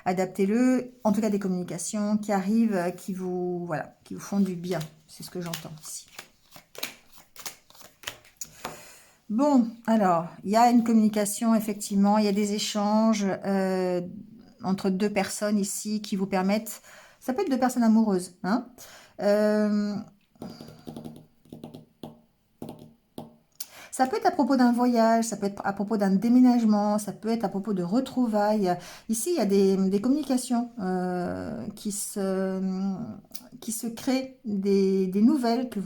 adaptez-le. En tout cas, des communications qui arrivent, qui vous, voilà, qui vous font du bien. C'est ce que j'entends ici. Bon, alors, il y a une communication, effectivement, il y a des échanges entre deux personnes ici qui vous permettent, ça peut être deux personnes amoureuses, hein, euh, ça peut être à propos d'un voyage, ça peut être à propos d'un déménagement, ça peut être à propos de retrouvailles. Ici, il y a des communications qui se créent, des nouvelles que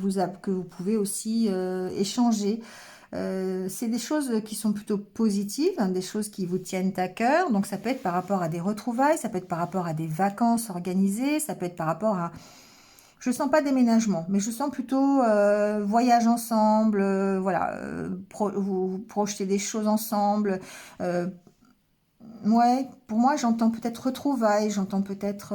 vous pouvez aussi échanger. C'est des choses qui sont plutôt positives, hein, des choses qui vous tiennent à cœur. Donc ça peut être par rapport à des retrouvailles, ça peut être par rapport à des vacances organisées, ça peut être par rapport à... Je sens pas déménagement, mais je sens plutôt voyage ensemble, voilà, vous projetez des choses ensemble. euh, ouais, pour moi, j'entends peut-être retrouvailles, j'entends peut-être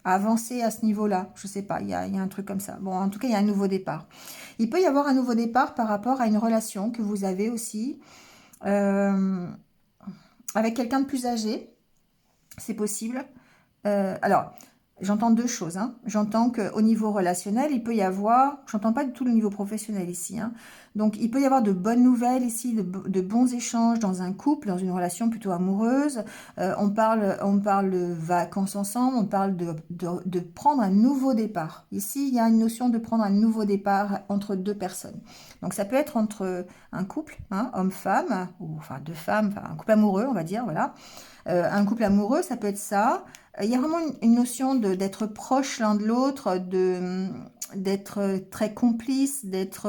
avancer à ce niveau-là. Je sais pas, il y a un truc comme ça. Bon, en tout cas, il y a un nouveau départ. Il peut y avoir un nouveau départ par rapport à une relation que vous avez aussi euh, avec quelqu'un de plus âgé. C'est possible. Alors, j'entends deux choses, hein. J'entends qu'au niveau relationnel, il peut y avoir, j'entends pas du tout le niveau professionnel ici, hein. Donc, il peut y avoir de bonnes nouvelles ici, de bons échanges dans un couple, dans une relation plutôt amoureuse. On parle de vacances ensemble, on parle de prendre un nouveau départ. Ici, il y a une notion de prendre un nouveau départ entre deux personnes. Donc, ça peut être entre un couple, hein, homme-femme, ou enfin deux femmes, enfin un couple amoureux, on va dire, voilà. Un couple amoureux, ça peut être ça. Il y a vraiment une notion d'être proche l'un de l'autre, d'être très complice, d'être...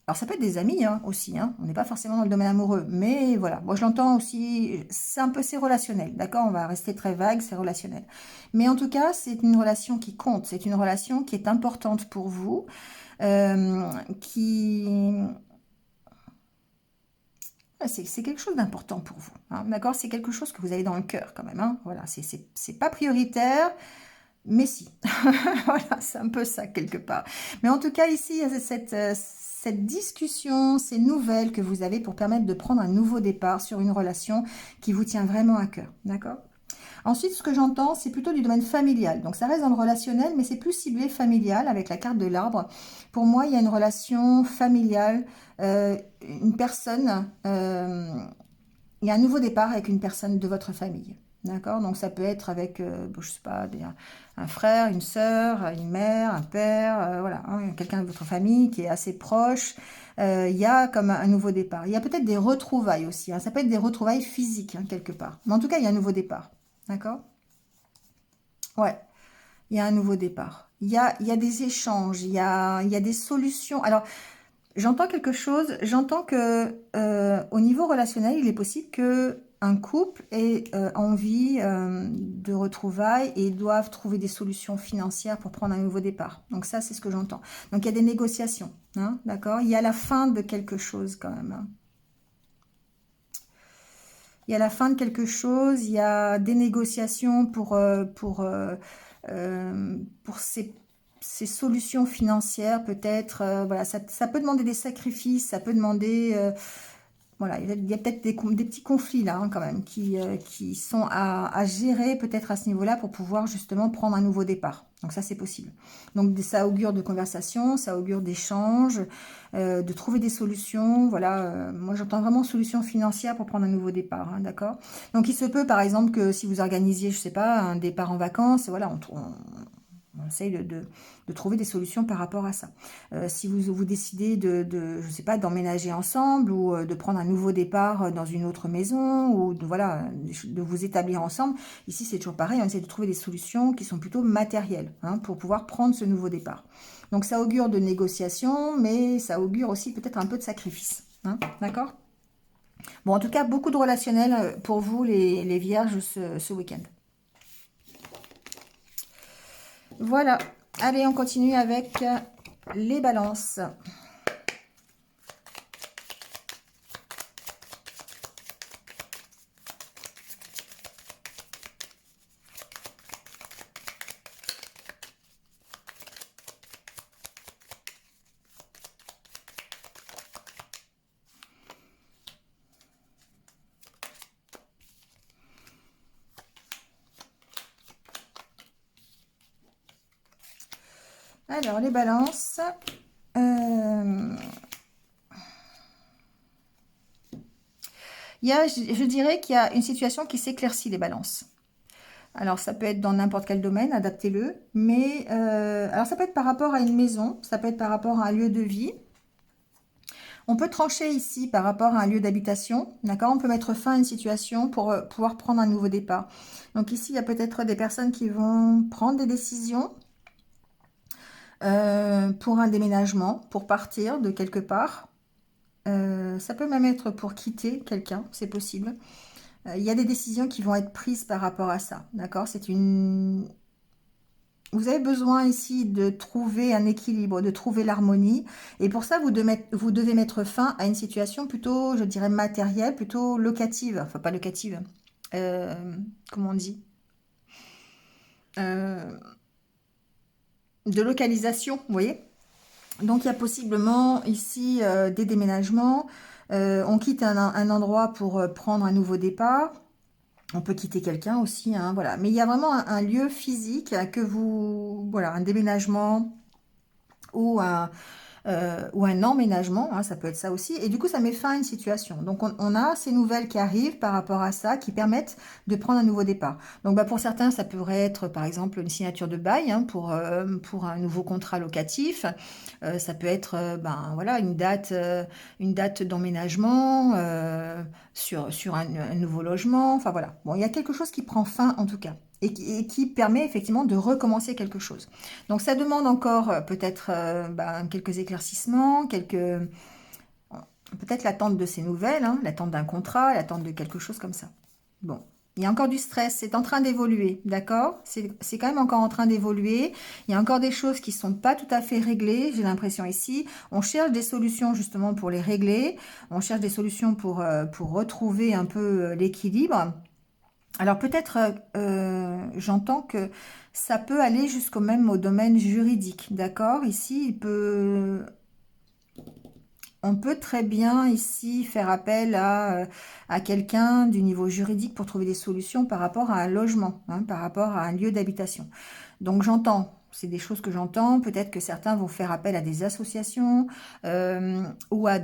alors ça peut être des amis hein, aussi, hein. On n'est pas forcément dans le domaine amoureux, mais voilà, moi je l'entends aussi, c'est relationnel, d'accord? On va rester très vague, c'est relationnel. Mais en tout cas, c'est une relation qui compte, c'est une relation qui est importante pour vous, qui... c'est quelque chose d'important pour vous, hein, d'accord? C'est quelque chose que vous avez dans le cœur quand même, hein. Voilà, c'est pas prioritaire, mais si. Voilà, c'est un peu ça quelque part. Mais en tout cas, ici, il y a cette discussion, ces nouvelles que vous avez pour permettre de prendre un nouveau départ sur une relation qui vous tient vraiment à cœur, d'accord? Ensuite, ce que j'entends, c'est plutôt du domaine familial. Donc, ça reste dans le relationnel, mais c'est plus ciblé familial avec la carte de l'arbre. Pour moi, il y a une relation familiale, une personne, il y a un nouveau départ avec une personne de votre famille. D'accord? Donc, ça peut être avec, bon, je sais pas, un frère, une sœur, une mère, un père, voilà, hein, quelqu'un de votre famille qui est assez proche. Il y a comme un nouveau départ. Il y a peut-être des retrouvailles aussi, hein. Ça peut être des retrouvailles physiques, hein, quelque part. Mais en tout cas, il y a un nouveau départ. D'accord? Ouais, il y a un nouveau départ. Il y a des échanges, il y a des solutions. Alors, j'entends quelque chose, j'entends que au niveau relationnel, il est possible que un couple ait envie de retrouvailles et doivent trouver des solutions financières pour prendre un nouveau départ. Donc ça, c'est ce que j'entends. Donc il y a des négociations, hein, d'accord? Il y a la fin de quelque chose quand même, hein. Il y a la fin de quelque chose, il y a des négociations pour ces solutions financières peut-être. Voilà, ça peut demander des sacrifices, ça peut demander... voilà, il y a peut-être des petits conflits là hein, quand même qui sont à gérer peut-être à ce niveau-là pour pouvoir justement prendre un nouveau départ. Donc ça c'est possible. Donc ça augure de conversation, ça augure d'échanges, de trouver des solutions. Voilà, moi j'entends vraiment solution financière pour prendre un nouveau départ, hein, d'accord? Donc il se peut par exemple que si vous organisiez, je sais pas, un départ en vacances, voilà, on essaye de trouver des solutions par rapport à ça. Si vous décidez je sais pas, d'emménager ensemble ou de prendre un nouveau départ dans une autre maison ou voilà, de vous établir ensemble, ici c'est toujours pareil, on essaie de trouver des solutions qui sont plutôt matérielles hein, pour pouvoir prendre ce nouveau départ. Donc ça augure de négociations, mais ça augure aussi peut-être un peu de sacrifice, hein, d'accord? Bon, en tout cas, beaucoup de relationnel pour vous, les vierges, ce week-end. Voilà. Allez, on continue avec les balances. Alors, les balances. euh, je dirais qu'il y a une situation qui s'éclaircit, les balances. Alors, ça peut être dans n'importe quel domaine, adaptez-le. Mais, alors, ça peut être par rapport à une maison, ça peut être par rapport à un lieu de vie. On peut trancher ici par rapport à un lieu d'habitation, d'accord? On peut mettre fin à une situation pour pouvoir prendre un nouveau départ. Donc ici, il y a peut-être des personnes qui vont prendre des décisions pour un déménagement, pour partir de quelque part. Ça peut même être pour quitter quelqu'un, c'est possible. Il y a des décisions qui vont être prises par rapport à ça, d'accord? Vous avez besoin ici de trouver un équilibre, de trouver l'harmonie. Et pour ça, vous devez mettre fin à une situation plutôt, je dirais, matérielle, plutôt locative. Enfin, pas locative. Euh, comment on dit? Euh, de localisation, vous voyez? Donc, il y a possiblement ici des déménagements. On quitte un endroit pour prendre un nouveau départ. On peut quitter quelqu'un aussi, hein, voilà. Mais il y a vraiment un lieu physique que vous... Voilà, un déménagement ou ou un emménagement, hein, ça peut être ça aussi. Et du coup, ça met fin à une situation. Donc, on a ces nouvelles qui arrivent par rapport à ça, qui permettent de prendre un nouveau départ. Donc, bah, pour certains, ça pourrait être, par exemple, une signature de bail hein, pour un nouveau contrat locatif. Ça peut être, ben, voilà, une date d'emménagement sur un nouveau logement. Enfin, voilà. Bon, il y a quelque chose qui prend fin, en tout cas. Et qui permet effectivement de recommencer quelque chose. Donc ça demande encore peut-être ben, quelques éclaircissements, peut-être l'attente de ces nouvelles, hein, l'attente d'un contrat, l'attente de quelque chose comme ça. Bon, il y a encore du stress, c'est en train d'évoluer, d'accord? C'est quand même encore en train d'évoluer. Il y a encore des choses qui ne sont pas tout à fait réglées, j'ai l'impression ici. On cherche des solutions justement pour les régler. On cherche des solutions pour retrouver un peu l'équilibre. Alors peut-être, j'entends que ça peut aller jusqu'au même au domaine juridique, d'accord? Ici, on peut très bien ici faire appel à quelqu'un du niveau juridique pour trouver des solutions par rapport à un logement, hein, par rapport à un lieu d'habitation. Donc j'entends, c'est des choses que j'entends. Peut-être que certains vont faire appel à des associations euh, ou à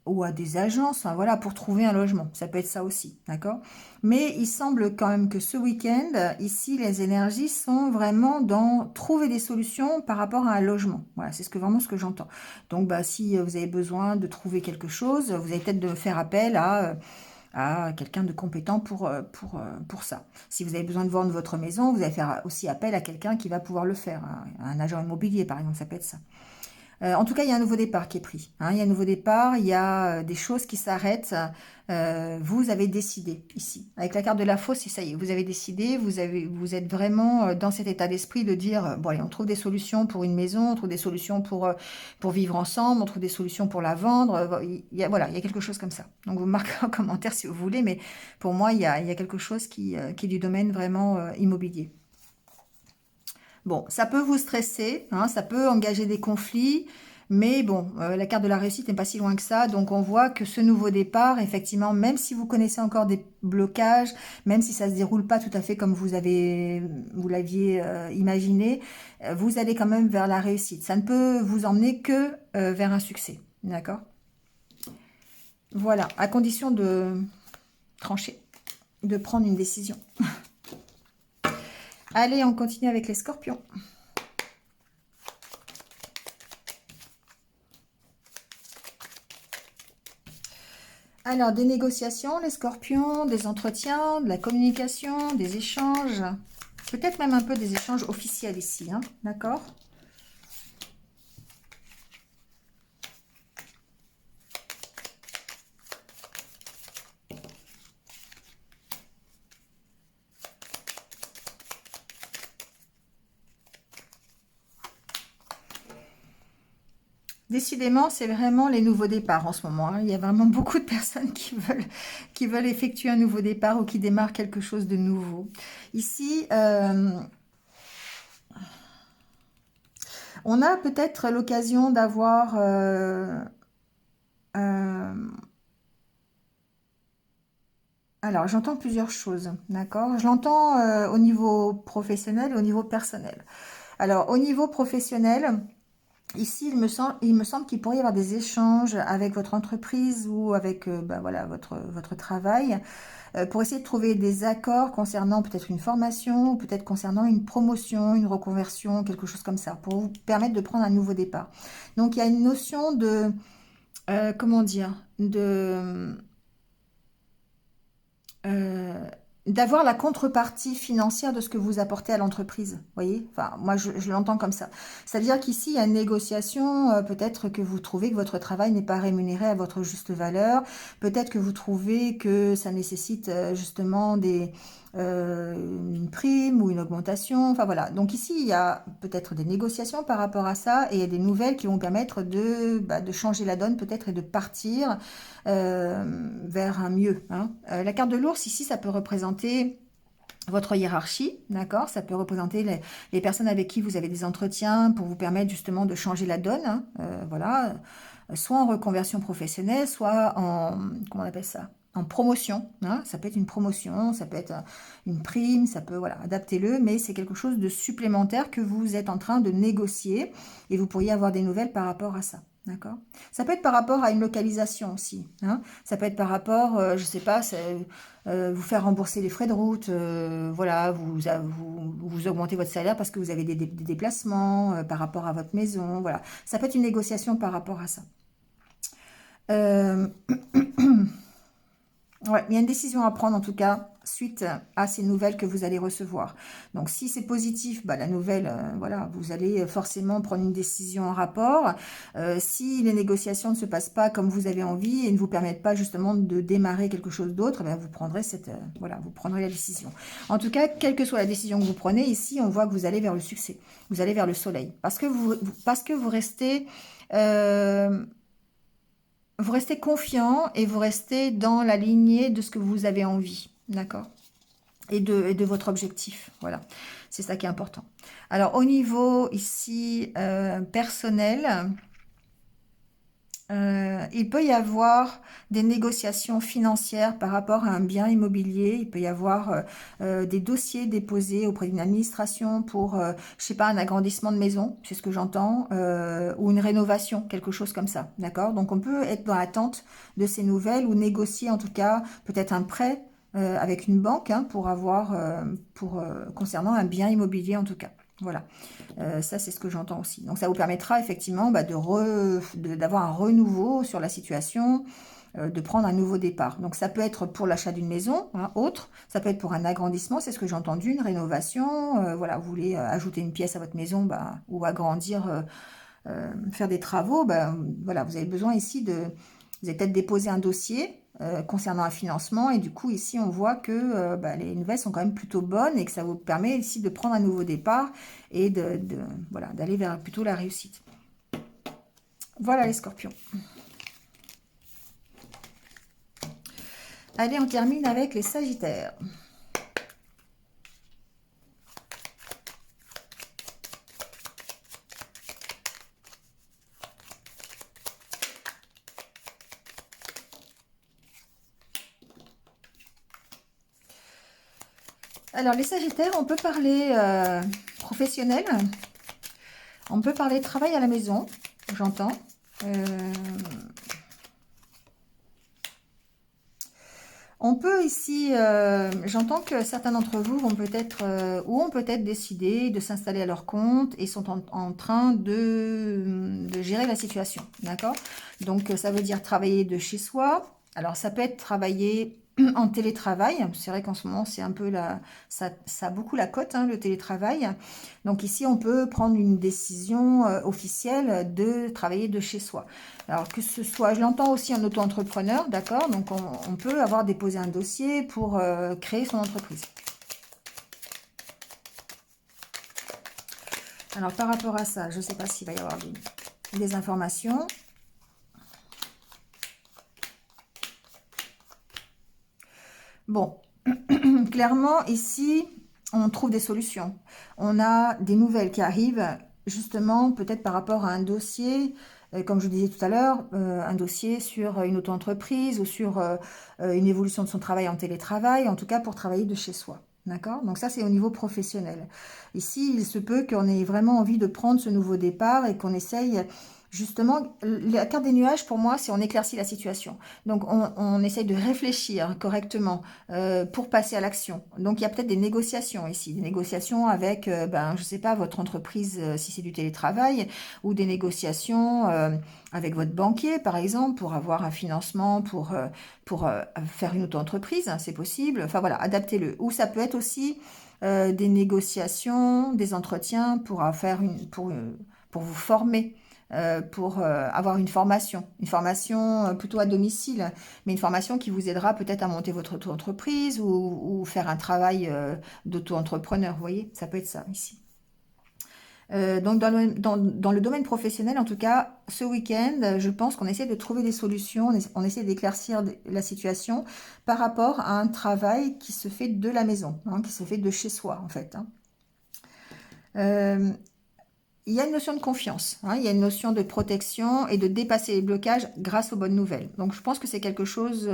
ou à des agences, enfin, voilà, pour trouver un logement. Ça peut être ça aussi, d'accord? Mais il semble quand même que ce week-end, ici, les énergies sont vraiment dans trouver des solutions par rapport à un logement. Voilà, c'est vraiment ce que j'entends. Donc, bah, si vous avez besoin de trouver quelque chose, vous allez peut-être de faire appel à quelqu'un de compétent pour ça. Si vous avez besoin de vendre votre maison, vous allez faire aussi appel à quelqu'un qui va pouvoir le faire. Un agent immobilier, par exemple, ça peut être ça. En tout cas, il y a un nouveau départ qui est pris, hein. Il y a un nouveau départ, il y a des choses qui s'arrêtent. Vous avez décidé ici. Avec la carte de la fausse, c'est ça y est, vous avez décidé, vous êtes vraiment dans cet état d'esprit de dire, bon allez, on trouve des solutions pour une maison, on trouve des solutions pour vivre ensemble, on trouve des solutions pour la vendre. Voilà, il y a quelque chose comme ça. Donc vous marquez en commentaire si vous voulez, mais pour moi, il y a quelque chose qui est du domaine vraiment immobilier. Bon, ça peut vous stresser, hein, ça peut engager des conflits, mais bon, la carte de la réussite n'est pas si loin que ça. Donc on voit que ce nouveau départ, effectivement, même si vous connaissez encore des blocages, même si ça ne se déroule pas tout à fait comme vous l'aviez imaginé, vous allez quand même vers la réussite. Ça ne peut vous emmener que vers un succès, d'accord? Voilà, à condition de trancher, de prendre une décision. Allez, on continue avec les scorpions. Alors, des négociations, les scorpions, des entretiens, de la communication, des échanges, peut-être même un peu des échanges officiels ici, hein, d'accord? Décidément, c'est vraiment les nouveaux départs en ce moment, hein. Il y a vraiment beaucoup de personnes qui veulent effectuer un nouveau départ ou qui démarrent quelque chose de nouveau. Ici, on a peut-être l'occasion d'avoir euh, alors, j'entends plusieurs choses, d'accord? Je l'entends au niveau professionnel et au niveau personnel. Alors, au niveau professionnel, ici, il me semble qu'il pourrait y avoir des échanges avec votre entreprise ou avec bah, voilà, votre travail pour essayer de trouver des accords concernant peut-être une formation ou peut-être concernant une promotion, une reconversion, quelque chose comme ça, pour vous permettre de prendre un nouveau départ. Donc, il y a une notion de, comment dire, euh, d'avoir la contrepartie financière de ce que vous apportez à l'entreprise. Vous voyez, enfin, moi, je l'entends comme ça. C'est-à-dire qu'ici, il y a une négociation, peut-être que vous trouvez que votre travail n'est pas rémunéré à votre juste valeur, peut-être que vous trouvez que ça nécessite justement une prime ou une augmentation. Enfin voilà. Donc ici, il y a peut-être des négociations par rapport à ça et des nouvelles qui vont permettre de changer la donne peut-être et de partir vers un mieux. Hein. La carte de l'ours, ici, ça peut représenter votre hiérarchie, d'accord? Ça peut représenter les personnes avec qui vous avez des entretiens pour vous permettre justement de changer la donne, hein, voilà, soit en reconversion professionnelle, soit en, comment on appelle ça? En promotion, hein, ça peut être une promotion, ça peut être une prime, ça peut, voilà, adaptez-le, mais c'est quelque chose de supplémentaire que vous êtes en train de négocier et vous pourriez avoir des nouvelles par rapport à ça. D'accord. Ça peut être par rapport à une localisation aussi. Hein. Ça peut être par rapport, je sais pas, vous faire rembourser les frais de route. Voilà, vous augmentez votre salaire parce que vous avez des déplacements par rapport à votre maison. Voilà, ça peut être une négociation par rapport à ça. Euh, Ouais, il y a une décision à prendre en tout cas suite à ces nouvelles que vous allez recevoir. Donc si c'est positif, bah, la nouvelle, voilà, vous allez forcément prendre une décision en rapport. Si les négociations ne se passent pas comme vous avez envie et ne vous permettent pas justement de démarrer quelque chose d'autre, eh vous prendrez voilà, vous prendrez la décision. En tout cas, quelle que soit la décision que vous prenez, ici on voit que vous allez vers le succès, vous allez vers le soleil, parce que euh, vous restez confiant et vous restez dans la lignée de ce que vous avez envie, d'accord? Et de votre objectif, voilà. C'est ça qui est important. Alors, au niveau ici personnel, il peut y avoir des négociations financières par rapport à un bien immobilier. Il peut y avoir des dossiers déposés auprès d'une administration pour, je sais pas, un agrandissement de maison, c'est ce que j'entends, ou une rénovation, quelque chose comme ça. D'accord? Donc on peut être dans l'attente de ces nouvelles ou négocier en tout cas peut-être un prêt avec une banque hein, pour avoir, concernant un bien immobilier en tout cas. Voilà. Ça, c'est ce que j'entends aussi. Donc, ça vous permettra effectivement bah, d'avoir un renouveau sur la situation, de prendre un nouveau départ. Donc, ça peut être pour l'achat d'une maison, hein, autre. Ça peut être pour un agrandissement, c'est ce que j'ai entendu, une rénovation. Voilà, vous voulez ajouter une pièce à votre maison bah, ou agrandir, faire des travaux. Bah, voilà, vous avez besoin ici de... Vous avez peut-être déposé un dossier concernant un financement et du coup ici on voit que bah, les nouvelles sont quand même plutôt bonnes et que ça vous permet ici de prendre un nouveau départ et voilà, d'aller vers plutôt la réussite. Voilà les scorpions. Allez, on termine avec les sagittaires. Alors les sagittaires, on peut parler professionnel, on peut parler travail à la maison, j'entends. On peut ici, j'entends que certains d'entre vous vont peut-être ou ont peut-être décidé de s'installer à leur compte et sont en train de gérer la situation, d'accord? Donc ça veut dire travailler de chez soi. Alors ça peut être travailler en télétravail. C'est vrai qu'en ce moment c'est un peu ça a beaucoup la cote, hein, le télétravail. Donc ici on peut prendre une décision officielle de travailler de chez soi. Alors que ce soit, je l'entends aussi un auto-entrepreneur, d'accord? Donc on peut avoir déposé un dossier pour créer son entreprise. Alors par rapport à ça, je ne sais pas s'il va y avoir des informations. Bon, clairement ici, on trouve des solutions. On a des nouvelles qui arrivent, justement, peut-être par rapport à un dossier, comme je vous disais tout à l'heure, un dossier sur une auto-entreprise ou sur une évolution de son travail en télétravail, en tout cas pour travailler de chez soi. D'accord? Donc ça, c'est au niveau professionnel. Ici, il se peut qu'on ait vraiment envie de prendre ce nouveau départ et qu'on essaye, justement, la carte des nuages, pour moi, c'est on éclaircit la situation. Donc, on essaye de réfléchir correctement pour passer à l'action. Donc, il y a peut-être des négociations ici, des négociations avec, ben, je sais pas, votre entreprise, si c'est du télétravail, ou des négociations avec votre banquier, par exemple, pour avoir un financement, pour faire une auto-entreprise, hein, c'est possible. Enfin voilà, adaptez-le. Ou ça peut être aussi des négociations, des entretiens pour vous former, pour avoir une formation plutôt à domicile, mais une formation qui vous aidera peut-être à monter votre auto-entreprise ou faire un travail d'auto-entrepreneur. Vous voyez, ça peut être ça ici. Donc dans le domaine professionnel, en tout cas, ce week-end, je pense qu'on essaie de trouver des solutions, on essaie d'éclaircir la situation par rapport à un travail qui se fait de la maison, hein, qui se fait de chez soi, en fait. Hein. Euh, il y a une notion de confiance, hein, il y a une notion de protection et de dépasser les blocages grâce aux bonnes nouvelles. Donc je pense que c'est quelque chose...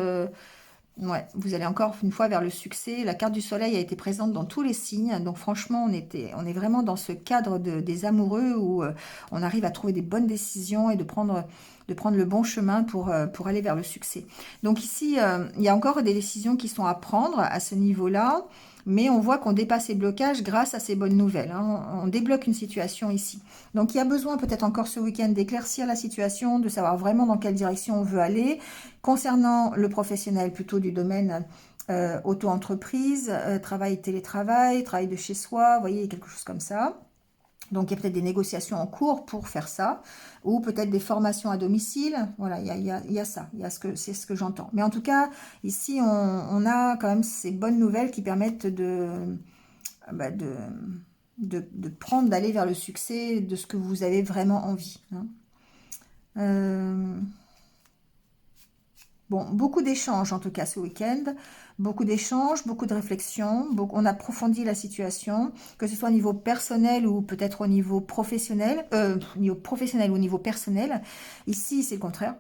ouais, vous allez encore une fois vers le succès. La carte du soleil a été présente dans tous les signes. Donc franchement, on est vraiment dans ce cadre des amoureux où on arrive à trouver des bonnes décisions et de prendre le bon chemin pour aller vers le succès. Donc ici, il y a encore des décisions qui sont à prendre à ce niveau-là. Mais on voit qu'on dépasse les blocages grâce à ces bonnes nouvelles. Hein. On débloque une situation ici. Donc il y a besoin peut-être encore ce week-end d'éclaircir la situation, de savoir vraiment dans quelle direction on veut aller. Concernant le professionnel, plutôt du domaine auto-entreprise, travail-télétravail, travail de chez soi, vous voyez, quelque chose comme ça. Donc, il y a peut-être des négociations en cours pour faire ça, ou peut-être des formations à domicile. Voilà, il y a ça, c'est ce que j'entends. Mais en tout cas, ici, on a quand même ces bonnes nouvelles qui permettent bah, de prendre, d'aller vers le succès de ce que vous avez vraiment envie. Hein. Bon, beaucoup d'échanges en tout cas ce week-end, beaucoup d'échanges, beaucoup de réflexions, on approfondit la situation, que ce soit au niveau personnel ou peut-être au niveau professionnel ou au niveau personnel. Ici, c'est le contraire.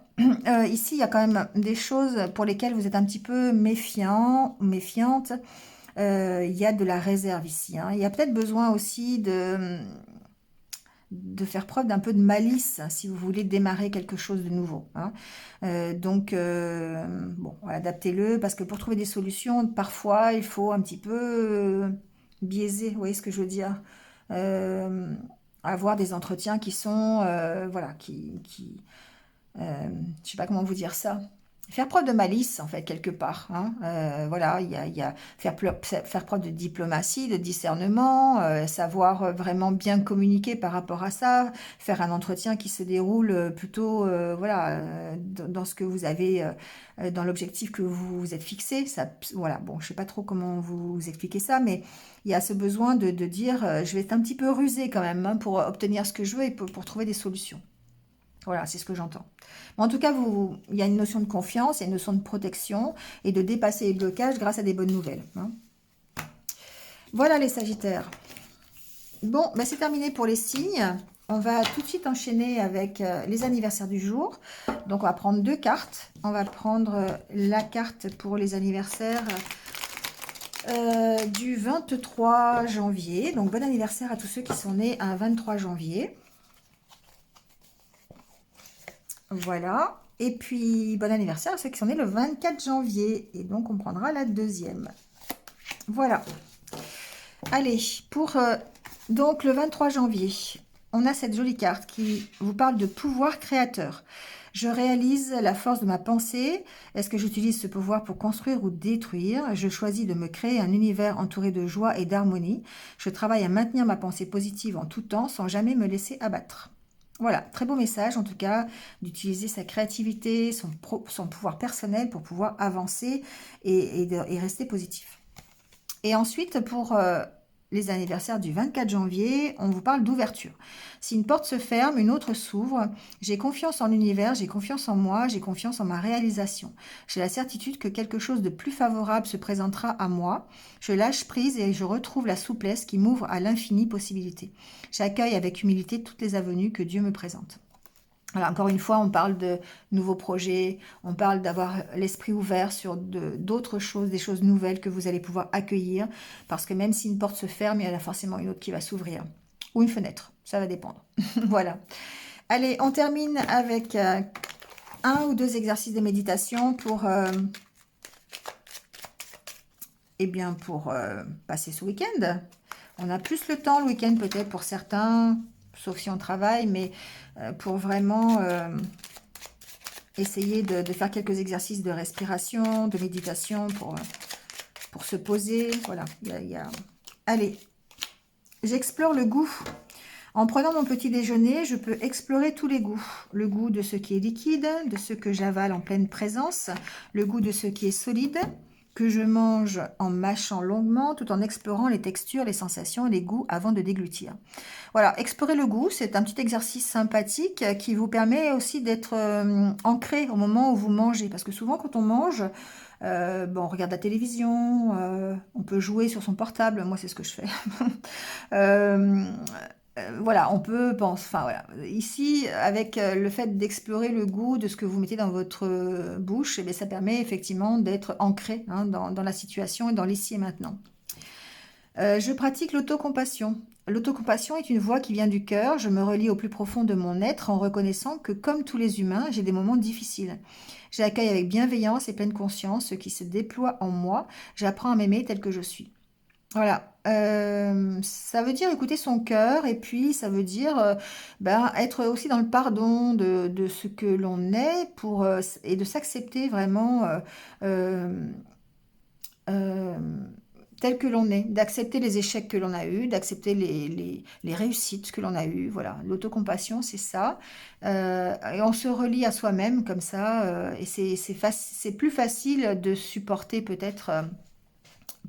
Ici, il y a quand même des choses pour lesquelles vous êtes un petit peu méfiante. Il y a de la réserve ici. Hein. Il y a peut-être besoin aussi de faire preuve d'un peu de malice hein, si vous voulez démarrer quelque chose de nouveau. Hein. Donc, bon, adaptez-le parce que pour trouver des solutions, parfois, il faut un petit peu biaiser, vous voyez ce que je veux dire euh, avoir des entretiens qui sont, voilà, je sais pas comment vous dire ça. Faire preuve de malice, en fait, quelque part. Hein. Voilà, il y a faire preuve de diplomatie, de discernement, savoir vraiment bien communiquer par rapport à ça, faire un entretien qui se déroule plutôt, voilà, dans ce que vous avez, dans l'objectif que vous vous êtes fixé. Ça, voilà, bon, je sais pas trop comment vous expliquer ça, mais il y a ce besoin de dire, je vais être un petit peu rusé quand même hein, pour obtenir ce que je veux et pour trouver des solutions. Voilà, c'est ce que j'entends. En tout cas, il y a une notion de confiance, il y a une notion de protection et de dépasser les blocages grâce à des bonnes nouvelles. Hein. Voilà les Sagittaires. Bon, ben c'est terminé pour les signes. On va tout de suite enchaîner avec les anniversaires du jour. Donc, on va prendre deux cartes. On va prendre la carte pour les anniversaires du 23 janvier. Donc, bon anniversaire à tous ceux qui sont nés un 23 janvier. Voilà. Et puis, bon anniversaire à ceux qui sont nés le 24 janvier. Et donc, on prendra la deuxième. Voilà. Allez, pour donc le 23 janvier, on a cette jolie carte qui vous parle de pouvoir créateur. Je réalise la force de ma pensée. Est-ce que j'utilise ce pouvoir pour construire ou détruire? Je choisis de me créer un univers entouré de joie et d'harmonie. Je travaille à maintenir ma pensée positive en tout temps sans jamais me laisser abattre. Voilà, très beau message en tout cas, d'utiliser sa créativité, son pouvoir personnel pour pouvoir avancer et rester positif. Et ensuite, pour les anniversaires du 24 janvier, on vous parle d'ouverture. Si une porte se ferme, une autre s'ouvre. J'ai confiance en l'univers, j'ai confiance en moi, j'ai confiance en ma réalisation. J'ai la certitude que quelque chose de plus favorable se présentera à moi. Je lâche prise et je retrouve la souplesse qui m'ouvre à l'infini possibilité. J'accueille avec humilité toutes les avenues que Dieu me présente. Voilà, encore une fois, on parle de nouveaux projets, on parle d'avoir l'esprit ouvert sur d'autres choses, des choses nouvelles que vous allez pouvoir accueillir, parce que même si une porte se ferme, il y en a forcément une autre qui va s'ouvrir, ou une fenêtre, ça va dépendre. Voilà. Allez, on termine avec un ou deux exercices de méditation pour, eh bien, pour passer ce week-end. On a plus le temps le week-end peut-être pour certains, sauf si on travaille, mais pour vraiment essayer de faire quelques exercices de respiration, de méditation pour se poser. Voilà, Allez, j'explore le goût. En prenant mon petit déjeuner, je peux explorer tous les goûts. Le goût de ce qui est liquide, de ce que j'avale en pleine présence, le goût de ce qui est solide, que je mange en mâchant longuement, tout en explorant les textures, les sensations et les goûts avant de déglutir. Voilà, explorer le goût, c'est un petit exercice sympathique qui vous permet aussi d'être ancré au moment où vous mangez. Parce que souvent, quand on mange, bon, on regarde la télévision, on peut jouer sur son portable. Moi, c'est ce que je fais. Euh, voilà, on peut penser, enfin voilà. Ici, avec le fait d'explorer le goût de ce que vous mettez dans votre bouche, eh bien, ça permet effectivement d'être ancré hein, dans la situation et dans l'ici et maintenant. Je pratique l'autocompassion. L'autocompassion est une voix qui vient du cœur. Je me relie au plus profond de mon être en reconnaissant que, comme tous les humains, j'ai des moments difficiles. J'accueille avec bienveillance et pleine conscience ce qui se déploie en moi. J'apprends à m'aimer tel que je suis. Voilà. Ça veut dire écouter son cœur et puis ça veut dire ben, être aussi dans le pardon de ce que l'on est pour, et de s'accepter vraiment euh, euh, tel que l'on est, d'accepter les échecs que l'on a eus, d'accepter les réussites que l'on a eues. Voilà, l'autocompassion, c'est ça. Et on se relie à soi-même comme ça, et c'est plus facile de supporter peut-être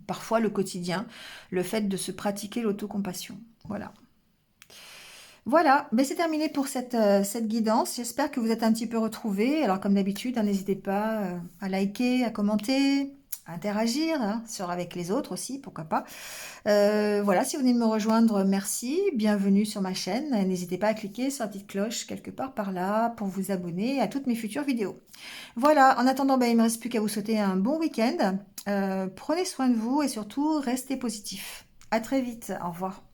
parfois le quotidien, le fait de se pratiquer l'autocompassion. Voilà. Voilà, ben c'est terminé pour cette guidance. J'espère que vous êtes un petit peu retrouvés. Alors comme d'habitude, hein, n'hésitez pas à liker, à commenter, à interagir hein, avec les autres aussi, pourquoi pas. Voilà, si vous venez de me rejoindre, merci, bienvenue sur ma chaîne. N'hésitez pas à cliquer sur la petite cloche quelque part par là pour vous abonner à toutes mes futures vidéos. Voilà, en attendant, ben, il ne me reste plus qu'à vous souhaiter un bon week-end. Prenez soin de vous et surtout, restez positif. À très vite, au revoir.